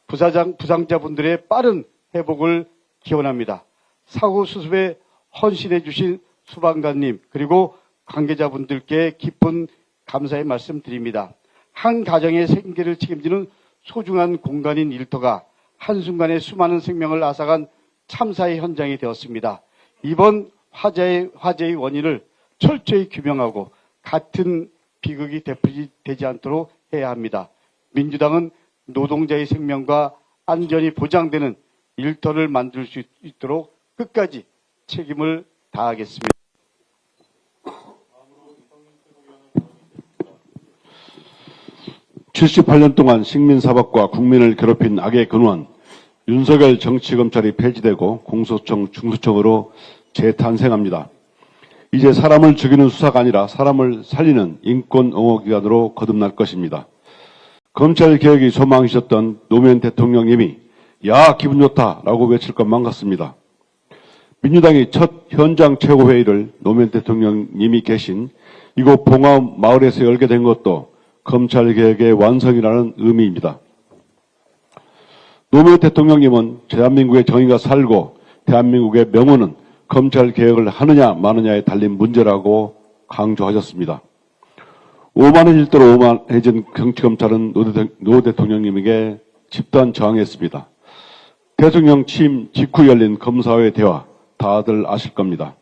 부상자분들의 빠른 회복을 기원합니다. 사고 수습에 헌신해 주신 소방관님 그리고 관계자분들께 깊은 감사의 말씀 드립니다. 한 가정의 생계를 책임지는 소중한 공간인 일터가 한순간에 수많은 생명을 앗아간 참사의 현장이 되었습니다. 이번 화재의 원인을 철저히 규명하고 같은 비극이 되지 않도록 해야 합니다. 민주당은 노동자의 생명과 안전이 보장되는 일터를 만들 수 있도록 끝까지 책임을 다하겠습니다. 78년 동안 식민사법과 국민을 괴롭힌 악의 근원 윤석열 정치검찰이 폐지되고 공소청, 중수청으로 재탄생합니다. 이제 사람을 죽이는 수사가 아니라 사람을 살리는 인권옹호기관으로 거듭날 것입니다. 검찰개혁이 소망이셨던 노무현 대통령님이 야 기분 좋다라고 외칠 것만 같습니다. 민주당이 첫 현장 최고회의를 노무현 대통령님이 계신 이곳 봉하마을에서 열게 된 것도 검찰개혁의 완성이라는 의미입니다. 노무현 대통령님은 대한민국의 정의가 살고 대한민국의 명운은 검찰개혁을 하느냐 마느냐에 달린 문제라고 강조하셨습니다. 오만해질 대로 오만해진 정치검찰은 노 대통령님에게 집단 저항했습니다. 대통령 취임 직후 열린 검사회 대화 다들 아실 겁니다.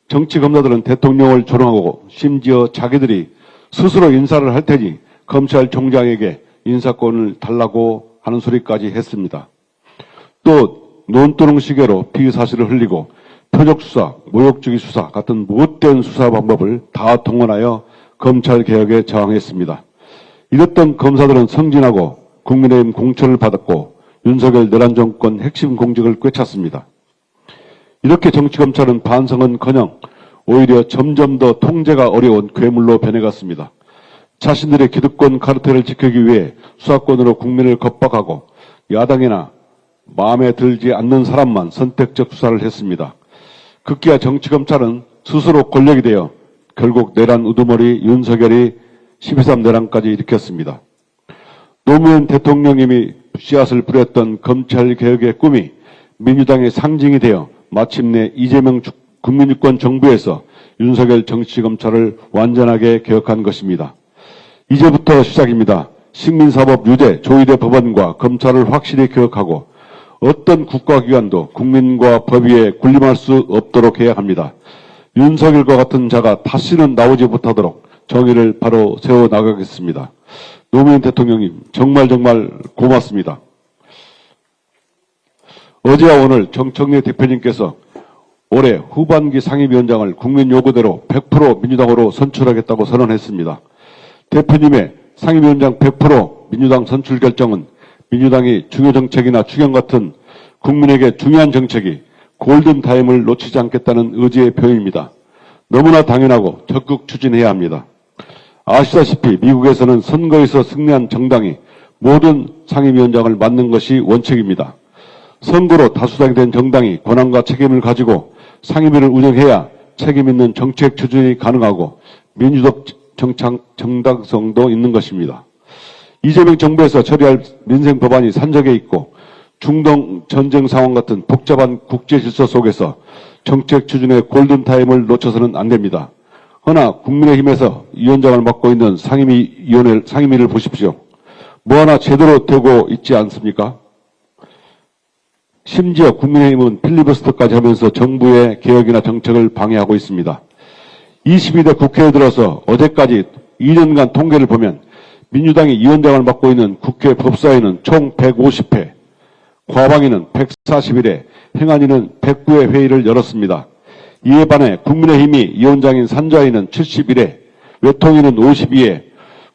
정치검사들은 대통령을 조롱하고 심지어 자기들이 스스로 인사를 할 테니 검찰총장에게 인사권을 달라고 하는 소리까지 했습니다. 또 논두렁 시계로 피의사실을 흘리고 표적수사, 모욕주기 수사 같은 못된 수사 방법을 다 동원하여 검찰개혁에 저항했습니다. 이랬던 검사들은 승진하고 국민의힘 공천을 받았고 윤석열 내란 정권 핵심 공직을 꿰찼습니다. 이렇게 정치검찰은 반성은커녕 오히려 점점 더 통제가 어려운 괴물로 변해갔습니다. 자신들의 기득권 카르텔을 지키기 위해 수사권으로 국민을 겁박하고 야당이나 마음에 들지 않는 사람만 선택적 수사를 했습니다. 급기야 정치검찰은 스스로 권력이 되어 결국 내란 우두머리 윤석열이 12.3 내란까지 일으켰습니다. 노무현 대통령님이 씨앗을 뿌렸던 검찰개혁의 꿈이 민주당의 상징이 되어 마침내 이재명 국민유권 정부에서 윤석열 정치검찰을 완전하게 개혁한 것입니다. 이제부터 시작입니다. 식민사법 유죄, 조의대 법원과 검찰을 확실히 개혁하고 어떤 국가기관도 국민과 법 위에 군림할 수 없도록 해야 합니다. 윤석열과 같은 자가 다시는 나오지 못하도록 정의를 바로 세워나가겠습니다. 노무현 대통령님 정말 고맙습니다. 어제와 오늘 정청래 대표님께서 올해 후반기 상임위원장을 국민 요구대로 100% 민주당으로 선출하겠다고 선언했습니다. 대표님의 상임위원장 100% 민주당 선출 결정은 민주당이 중요정책이나 추경 같은 국민에게 중요한 정책이 골든타임을 놓치지 않겠다는 의지의 표현입니다. 너무나 당연하고 적극 추진해야 합니다. 아시다시피 미국에서는 선거에서 승리한 정당이 모든 상임위원장을 맡는 것이 원칙입니다. 선거로 다수당이 된 정당이 권한과 책임을 가지고 상임위를 운영해야 책임 있는 정책 추진이 가능하고 민주적 정당성도 있는 것입니다. 이재명 정부에서 처리할 민생 법안이 산적해 있고 중동 전쟁 상황 같은 복잡한 국제 질서 속에서 정책 추진의 골든타임을 놓쳐서는 안 됩니다. 허나 국민의힘에서 위원장을 맡고 있는 상임위를 보십시오. 뭐 하나 제대로 되고 있지 않습니까? 심지어 국민의힘은 필리버스터까지 하면서 정부의 개혁이나 정책을 방해하고 있습니다. 22대 국회에 들어서 어제까지 2년간 통계를 보면 민주당이 위원장을 맡고 있는 국회 법사위는 총 150회, 과방위는 141회, 행안위는 109회 회의를 열었습니다. 이에 반해 국민의힘이 위원장인 산자위는 71회, 외통위는 52회,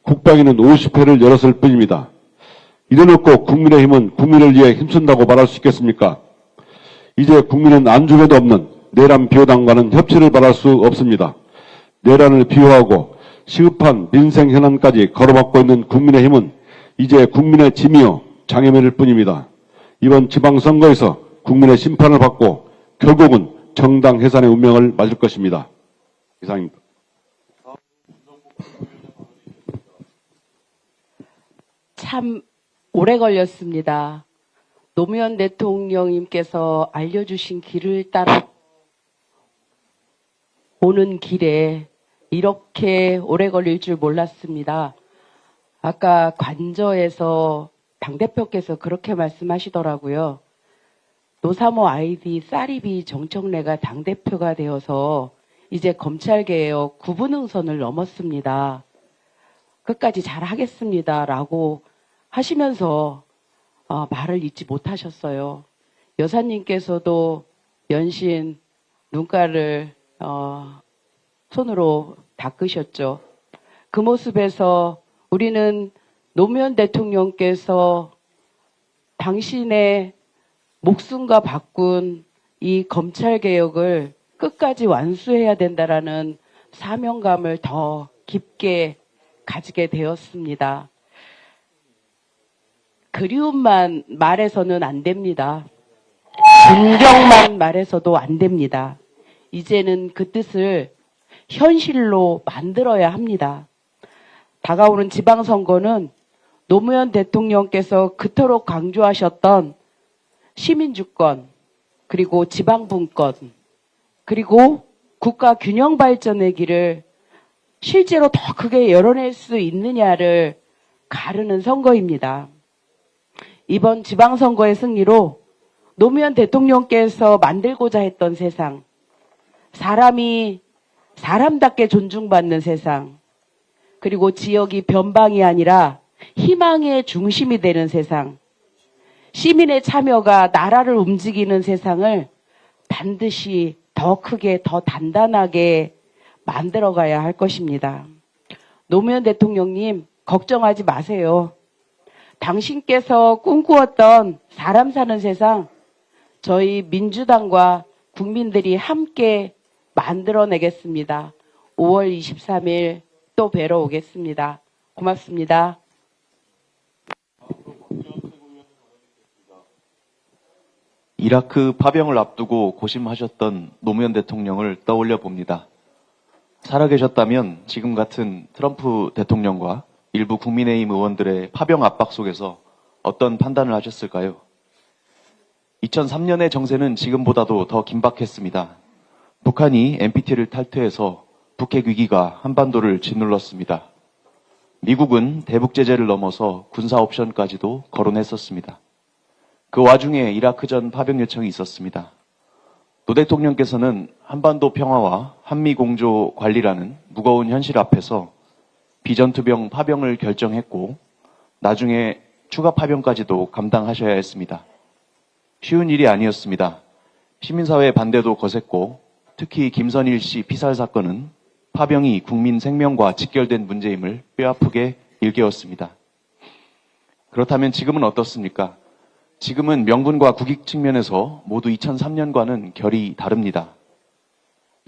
국방위는 50회를 열었을 뿐입니다. 이래놓고 국민의힘은 국민을 위해 힘쓴다고 말할 수 있겠습니까? 이제 국민은 안중에도 없는 내란 비호당과는 협치를 바랄 수 없습니다. 내란을 비호하고 시급한 민생 현안까지 걸어막고 있는 국민의힘은 이제 국민의 짐이요 장애물일 뿐입니다. 이번 지방선거에서 국민의 심판을 받고 결국은 정당 해산의 운명을 맞을 것입니다. 이상입니다. 참 오래 걸렸습니다. 노무현 대통령님께서 알려주신 길을 따라 오는 길에 이렇게 오래 걸릴 줄 몰랐습니다. 아까 관저에서 당대표께서 그렇게 말씀하시더라고요. 노사모 아이디 쌀이비 정청래가 당대표가 되어서 이제 검찰개혁 구분응선을 넘었습니다. 끝까지 잘하겠습니다. 라고 하시면서 말을 잊지 못하셨어요. 여사님께서도 연신 눈가를 손으로 닦으셨죠. 그 모습에서 우리는 노무현 대통령께서 당신의 목숨과 바꾼 이 검찰개혁을 끝까지 완수해야 된다라는 사명감을 더 깊게 가지게 되었습니다. 그리움만 말해서는 안 됩니다. 진정만 말해서도 안 됩니다. 이제는 그 뜻을 현실로 만들어야 합니다. 다가오는 지방선거는 노무현 대통령께서 그토록 강조하셨던 시민주권, 그리고 지방분권, 그리고 국가 균형 발전의 길을 실제로 더 크게 열어낼 수 있느냐를 가르는 선거입니다. 이번 지방선거의 승리로 노무현 대통령께서 만들고자 했던 세상, 사람이 사람답게 존중받는 세상, 그리고 지역이 변방이 아니라 희망의 중심이 되는 세상, 시민의 참여가 나라를 움직이는 세상을 반드시 더 크게, 더 단단하게 만들어가야 할 것입니다. 노무현 대통령님, 걱정하지 마세요. 당신께서 꿈꾸었던 사람 사는 세상, 저희 민주당과 국민들이 함께 만들어내겠습니다. 5월 23일 또 뵈러 오겠습니다. 고맙습니다. 이라크 파병을 앞두고 고심하셨던 노무현 대통령을 떠올려 봅니다. 살아계셨다면 지금 같은 트럼프 대통령과 일부 국민의힘 의원들의 파병 압박 속에서 어떤 판단을 하셨을까요? 2003년의 정세는 지금보다도 더 긴박했습니다. 북한이 NPT를 탈퇴해서 북핵 위기가 한반도를 짓눌렀습니다. 미국은 대북 제재를 넘어서 군사 옵션까지도 거론했었습니다. 그 와중에 이라크전 파병 요청이 있었습니다. 노 대통령께서는 한반도 평화와 한미 공조 관리라는 무거운 현실 앞에서 비전투병 파병을 결정했고 나중에 추가 파병까지도 감당하셔야 했습니다. 쉬운 일이 아니었습니다. 시민사회의 반대도 거셌고 특히 김선일 씨 피살 사건은 파병이 국민 생명과 직결된 문제임을 뼈아프게 일깨웠습니다. 그렇다면 지금은 어떻습니까? 지금은 명분과 국익 측면에서 모두 2003년과는 결이 다릅니다.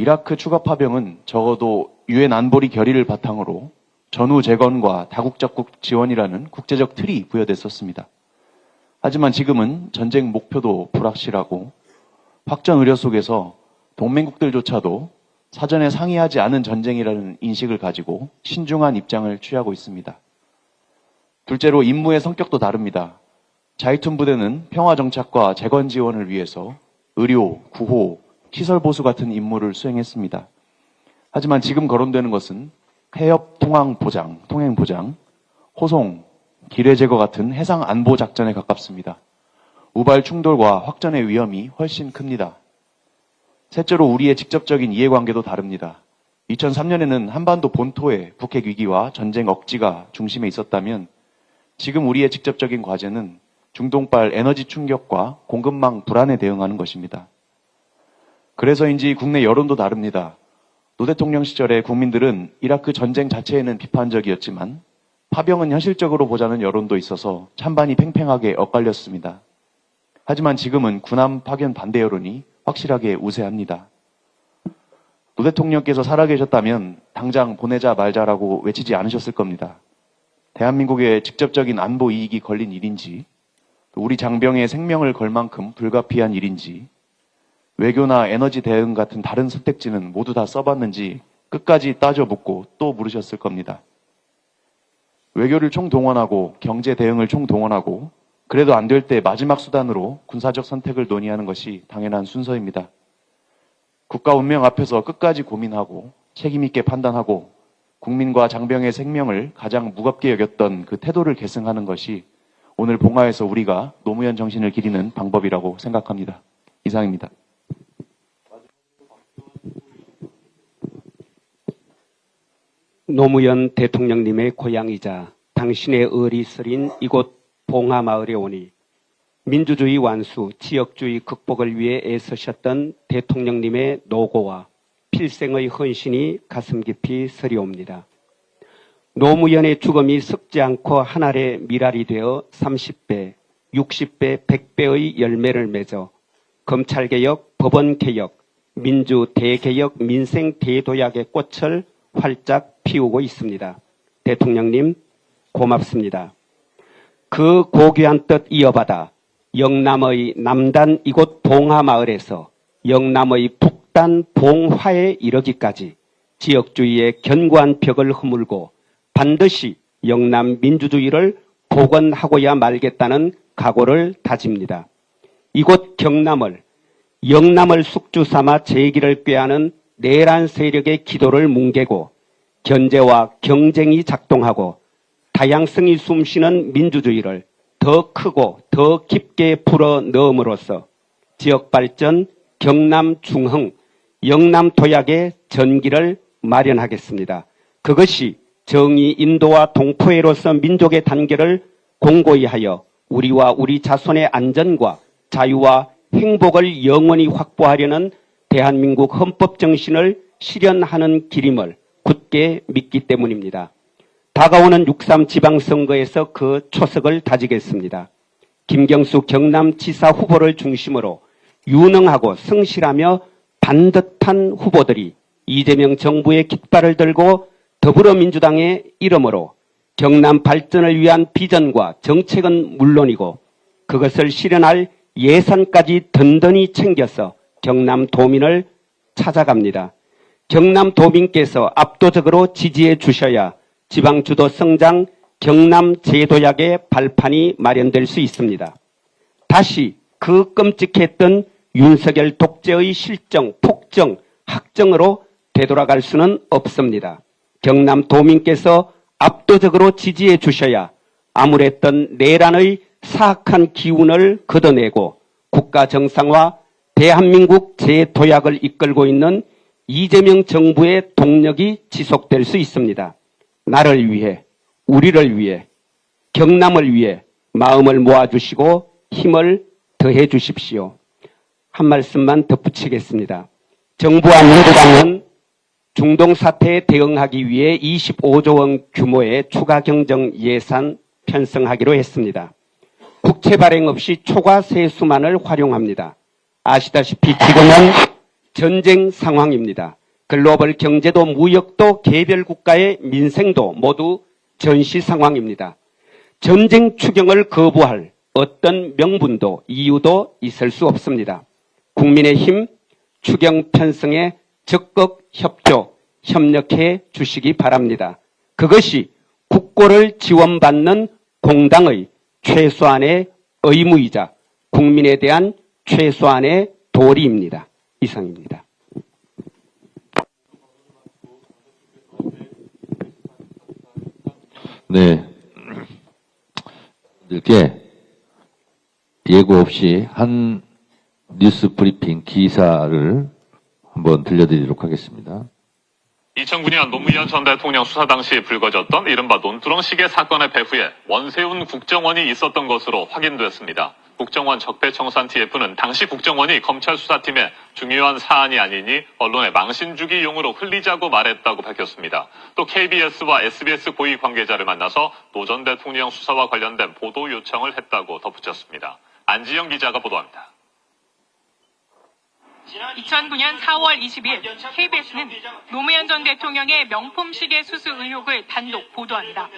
이라크 추가 파병은 적어도 유엔 안보리 결의를 바탕으로 전후 재건과 다국적국 지원이라는 국제적 틀이 부여됐었습니다. 하지만 지금은 전쟁 목표도 불확실하고 확전 우려 속에서 동맹국들조차도 사전에 상의하지 않은 전쟁이라는 인식을 가지고 신중한 입장을 취하고 있습니다. 둘째로 임무의 성격도 다릅니다. 자이툰 부대는 평화 정착과 재건 지원을 위해서 의료, 구호, 시설 보수 같은 임무를 수행했습니다. 하지만 지금 거론되는 것은 해협 통행 보장, 호송, 기뢰 제거 같은 해상 안보 작전에 가깝습니다. 우발 충돌과 확전의 위험이 훨씬 큽니다. 셋째로 우리의 직접적인 이해관계도 다릅니다. 2003년에는 한반도 본토의 북핵 위기와 전쟁 억지가 중심에 있었다면 지금 우리의 직접적인 과제는 중동발 에너지 충격과 공급망 불안에 대응하는 것입니다. 그래서인지 국내 여론도 다릅니다. 노 대통령 시절에 국민들은 이라크 전쟁 자체에는 비판적이었지만 파병은 현실적으로 보자는 여론도 있어서 찬반이 팽팽하게 엇갈렸습니다. 하지만 지금은 군함 파견 반대 여론이 확실하게 우세합니다. 노 대통령께서 살아계셨다면 당장 보내자 말자라고 외치지 않으셨을 겁니다. 대한민국의 직접적인 안보 이익이 걸린 일인지, 우리 장병의 생명을 걸 만큼 불가피한 일인지, 외교나 에너지 대응 같은 다른 선택지는 모두 다 써봤는지 끝까지 따져 묻고 또 물으셨을 겁니다. 외교를 총동원하고 경제 대응을 총동원하고 그래도 안 될 때 마지막 수단으로 군사적 선택을 논의하는 것이 당연한 순서입니다. 국가 운명 앞에서 끝까지 고민하고 책임 있게 판단하고 국민과 장병의 생명을 가장 무겁게 여겼던 그 태도를 계승하는 것이 오늘 봉화에서 우리가 노무현 정신을 기리는 방법이라고 생각합니다. 이상입니다. 노무현 대통령님의 고향이자 당신의 을이 서린 이곳 봉화마을에 오니 민주주의 완수, 지역주의 극복을 위해 애쓰셨던 대통령님의 노고와 필생의 헌신이 가슴 깊이 서리옵니다. 노무현의 죽음이 썩지 않고 한 알의 밀알이 되어 30배, 60배, 100배의 열매를 맺어 검찰개혁, 법원개혁, 민주대개혁, 민생대도약의 꽃을 활짝 피우고 있습니다. 대통령님 고맙습니다. 그 고귀한 뜻 이어받아 영남의 남단 이곳 봉화마을에서 영남의 북단 봉화에 이르기까지 지역주의의 견고한 벽을 허물고 반드시 영남 민주주의를 복원하고야 말겠다는 각오를 다집니다. 이곳 경남을 영남을 숙주 삼아 재기를 꾀하는 내란 세력의 기도를 뭉개고 견제와 경쟁이 작동하고 다양성이 숨쉬는 민주주의를 더 크고 더 깊게 불어 넣음으로써 지역발전, 경남 중흥, 영남 도약의 전기를 마련하겠습니다. 그것이 정의 인도와 동포애로서 민족의 단계를 공고히 하여 우리와 우리 자손의 안전과 자유와 행복을 영원히 확보하려는 대한민국 헌법 정신을 실현하는 길임을 굳게 믿기 때문입니다. 다가오는 6.3 지방선거에서 그 초석을 다지겠습니다. 김경수 경남지사 후보를 중심으로 유능하고 성실하며 반듯한 후보들이 이재명 정부의 깃발을 들고 더불어민주당의 이름으로 경남 발전을 위한 비전과 정책은 물론이고 그것을 실현할 예산까지 든든히 챙겨서 경남 도민을 찾아갑니다. 경남 도민께서 압도적으로 지지해 주셔야 지방주도 성장 경남 제도약의 발판이 마련될 수 있습니다. 다시 그 끔찍했던 윤석열 독재의 실정, 폭정, 학정으로 되돌아갈 수는 없습니다. 경남 도민께서 압도적으로 지지해 주셔야 암울했던 내란의 사악한 기운을 걷어내고 국가 정상화, 대한민국 재도약을 이끌고 있는 이재명 정부의 동력이 지속될 수 있습니다. 나를 위해, 우리를 위해, 경남을 위해 마음을 모아주시고 힘을 더해 주십시오. 한 말씀만 덧붙이겠습니다. 정부와 민주당은 중동 사태에 대응하기 위해 25조 원 규모의 추가 경정 예산 편성하기로 했습니다. 국채 발행 없이 초과 세수만을 활용합니다. 아시다시피 지금은 전쟁 상황입니다. 글로벌 경제도 무역도 개별 국가의 민생도 모두 전시 상황입니다. 전쟁 추경을 거부할 어떤 명분도 이유도 있을 수 없습니다. 국민의힘 추경 편성에 적극 협력해 주시기 바랍니다. 그것이 국고를 지원받는 공당의 최소한의 의무이자 국민에 대한 최소한의 도리입니다. 이상입니다. 네. 이렇게 예고 없이 한 뉴스 브리핑 기사를 한번 들려드리도록 하겠습니다. 2009년 노무현 전 대통령 수사 당시 불거졌던 이른바 논두렁 시계 사건의 배후에 원세훈 국정원이 있었던 것으로 확인됐습니다. 국정원 적폐청산 TF는 당시 국정원이 검찰 수사팀의 중요한 사안이 아니니 언론에 망신 주기 용으로 흘리자고 말했다고 밝혔습니다. 또 KBS와 SBS 고위 관계자를 만나서 노 전 대통령 수사와 관련된 보도 요청을 했다고 덧붙였습니다. 안지영 기자가 보도합니다. 2009년 4월 20일 KBS는 노무현 전 대통령의 명품 시계 수수 의혹을 단독 보도합니다.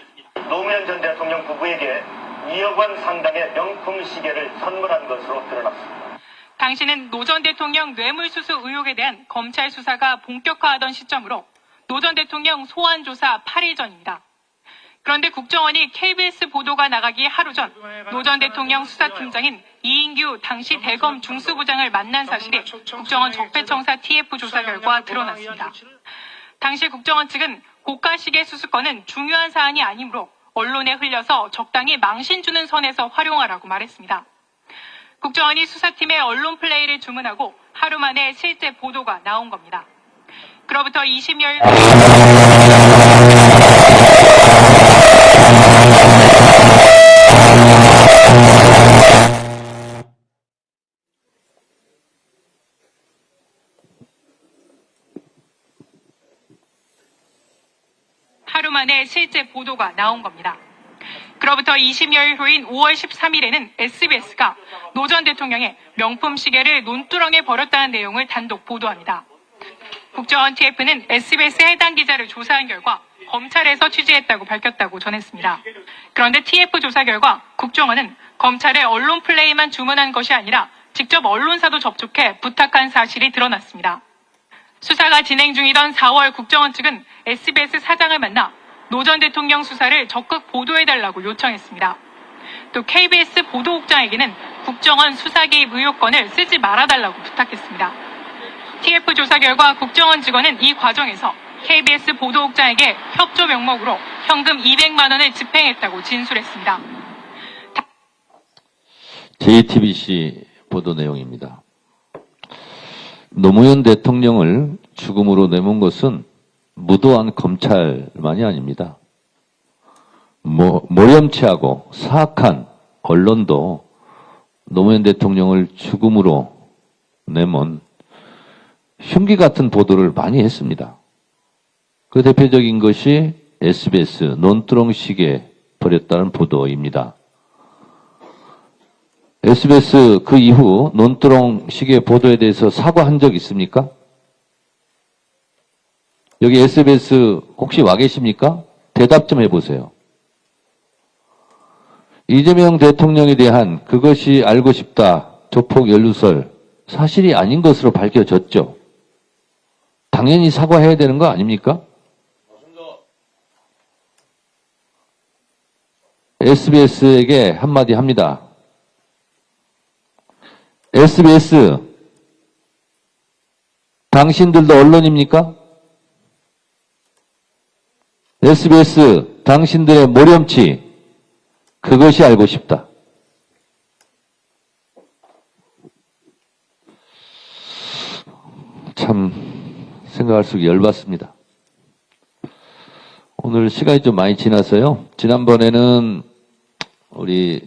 노무현 전 대통령 부부에게 2억 원 상당의 명품 시계를 선물한 것으로 드러났습니다. 당시는 노 전 대통령 뇌물수수 의혹에 대한 검찰 수사가 본격화하던 시점으로 노 전 대통령 소환 조사 8일 전입니다. 그런데 국정원이 KBS 보도가 나가기 하루 전 노 전 대통령 수사팀장인 이인규 당시 대검 중수부장을 만난 사실이 국정원 적폐청사 TF 조사 결과 드러났습니다. 당시 국정원 측은 고가시계 수수권은 중요한 사안이 아니므로 언론에 흘려서 적당히 망신 주는 선에서 활용하라고 말했습니다. 국정원이 수사팀의 언론 플레이를 주문하고 하루 만에 실제 보도가 나온 겁니다. 그로부터 20여일 실제 보도가 나온 겁니다. 그로부터 20여일 후인 5월 13일에는 SBS가 노 전 대통령의 명품 시계를 논두렁에 버렸다는 내용을 단독 보도합니다. 국정원 TF는 SBS 해당 기자를 조사한 결과 검찰에서 취재했다고 밝혔다고 전했습니다. 그런데 TF 조사 결과 국정원은 검찰의 언론 플레이만 주문한 것이 아니라 직접 언론사도 접촉해 부탁한 사실이 드러났습니다. 수사가 진행 중이던 4월 국정원 측은 SBS 사장을 만나 노 전 대통령 수사를 적극 보도해달라고 요청했습니다. 또 KBS 보도국장에게는 국정원 수사 개입 의혹권을 쓰지 말아달라고 부탁했습니다. TF 조사 결과 국정원 직원은 이 과정에서 KBS 보도국장에게 협조 명목으로 현금 200만 원을 집행했다고 진술했습니다. JTBC 보도 내용입니다. 노무현 대통령을 죽음으로 내몬 것은 무도한 검찰만이 아닙니다. 모렴치하고 사악한 언론도 노무현 대통령을 죽음으로 내몬 흉기 같은 보도를 많이 했습니다. 그 대표적인 것이 SBS 논두렁 시계 버렸다는 보도입니다. SBS 그 이후 논두렁 시계 보도에 대해서 사과한 적 있습니까? 여기 SBS 혹시 와 계십니까? 대답 좀 해보세요. 이재명 대통령에 대한 그것이 알고 싶다 조폭 연루설 사실이 아닌 것으로 밝혀졌죠. 당연히 사과해야 되는 거 아닙니까? SBS에게 한마디 합니다. SBS, 당신들도 언론입니까? SBS, 당신들의 모렴치, 그것이 알고 싶다. 참 생각할수록 열받습니다. 오늘 시간이 좀 많이 지나서요. 지난번에는 우리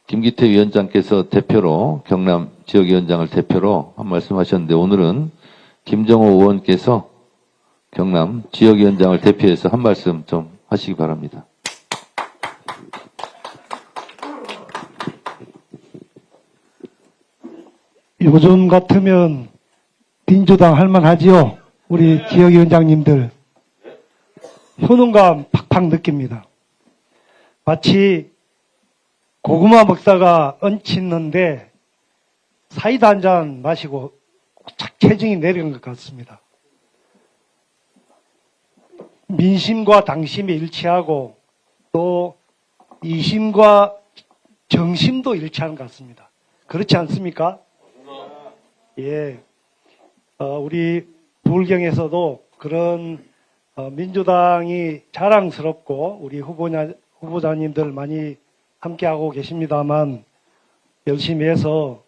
김기태 위원장께서 대표로 경남 지역위원장을 대표로 한 말씀 하셨는데 오늘은 김정호 의원께서 경남 지역위원장을 대표해서 한 말씀 좀 하시기 바랍니다. 요즘 같으면 민주당 할만하지요? 우리 지역위원장님들. 효능감 팍팍 느낍니다. 마치 고구마 먹다가 얹히는데 사이다 한 잔 마시고 착 체중이 내려간 것 같습니다. 민심과 당심이 일치하고 또 이심과 정심도 일치하는 것 같습니다. 그렇지 않습니까? 예. 우리 부울경에서도 그런 민주당이 자랑스럽고 우리 후보자님들 많이 함께하고 계십니다만 열심히 해서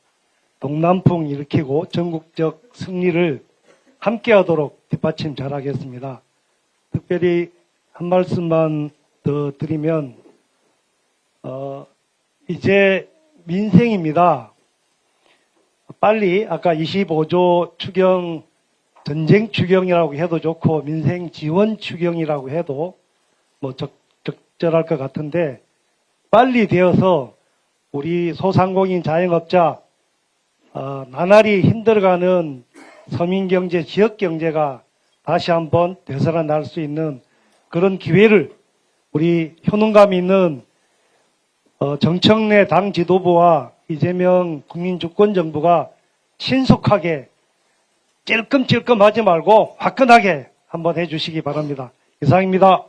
동남풍 일으키고 전국적 승리를 함께하도록 뒷받침 잘하겠습니다. 특별히 한 말씀만 더 드리면 이제 민생입니다. 빨리 아까 25조 추경 전쟁 추경이라고 해도 좋고 민생 지원 추경이라고 해도 뭐 적절할 것 같은데 빨리 되어서 우리 소상공인 자영업자 나날이 힘들어가는 서민경제 지역경제가 다시 한번 되살아날 수 있는 그런 기회를 우리 효능감 있는 정청래 당 지도부와 이재명 국민주권정부가 신속하게 찔끔찔끔 하지 말고 화끈하게 한번 해주시기 바랍니다. 이상입니다.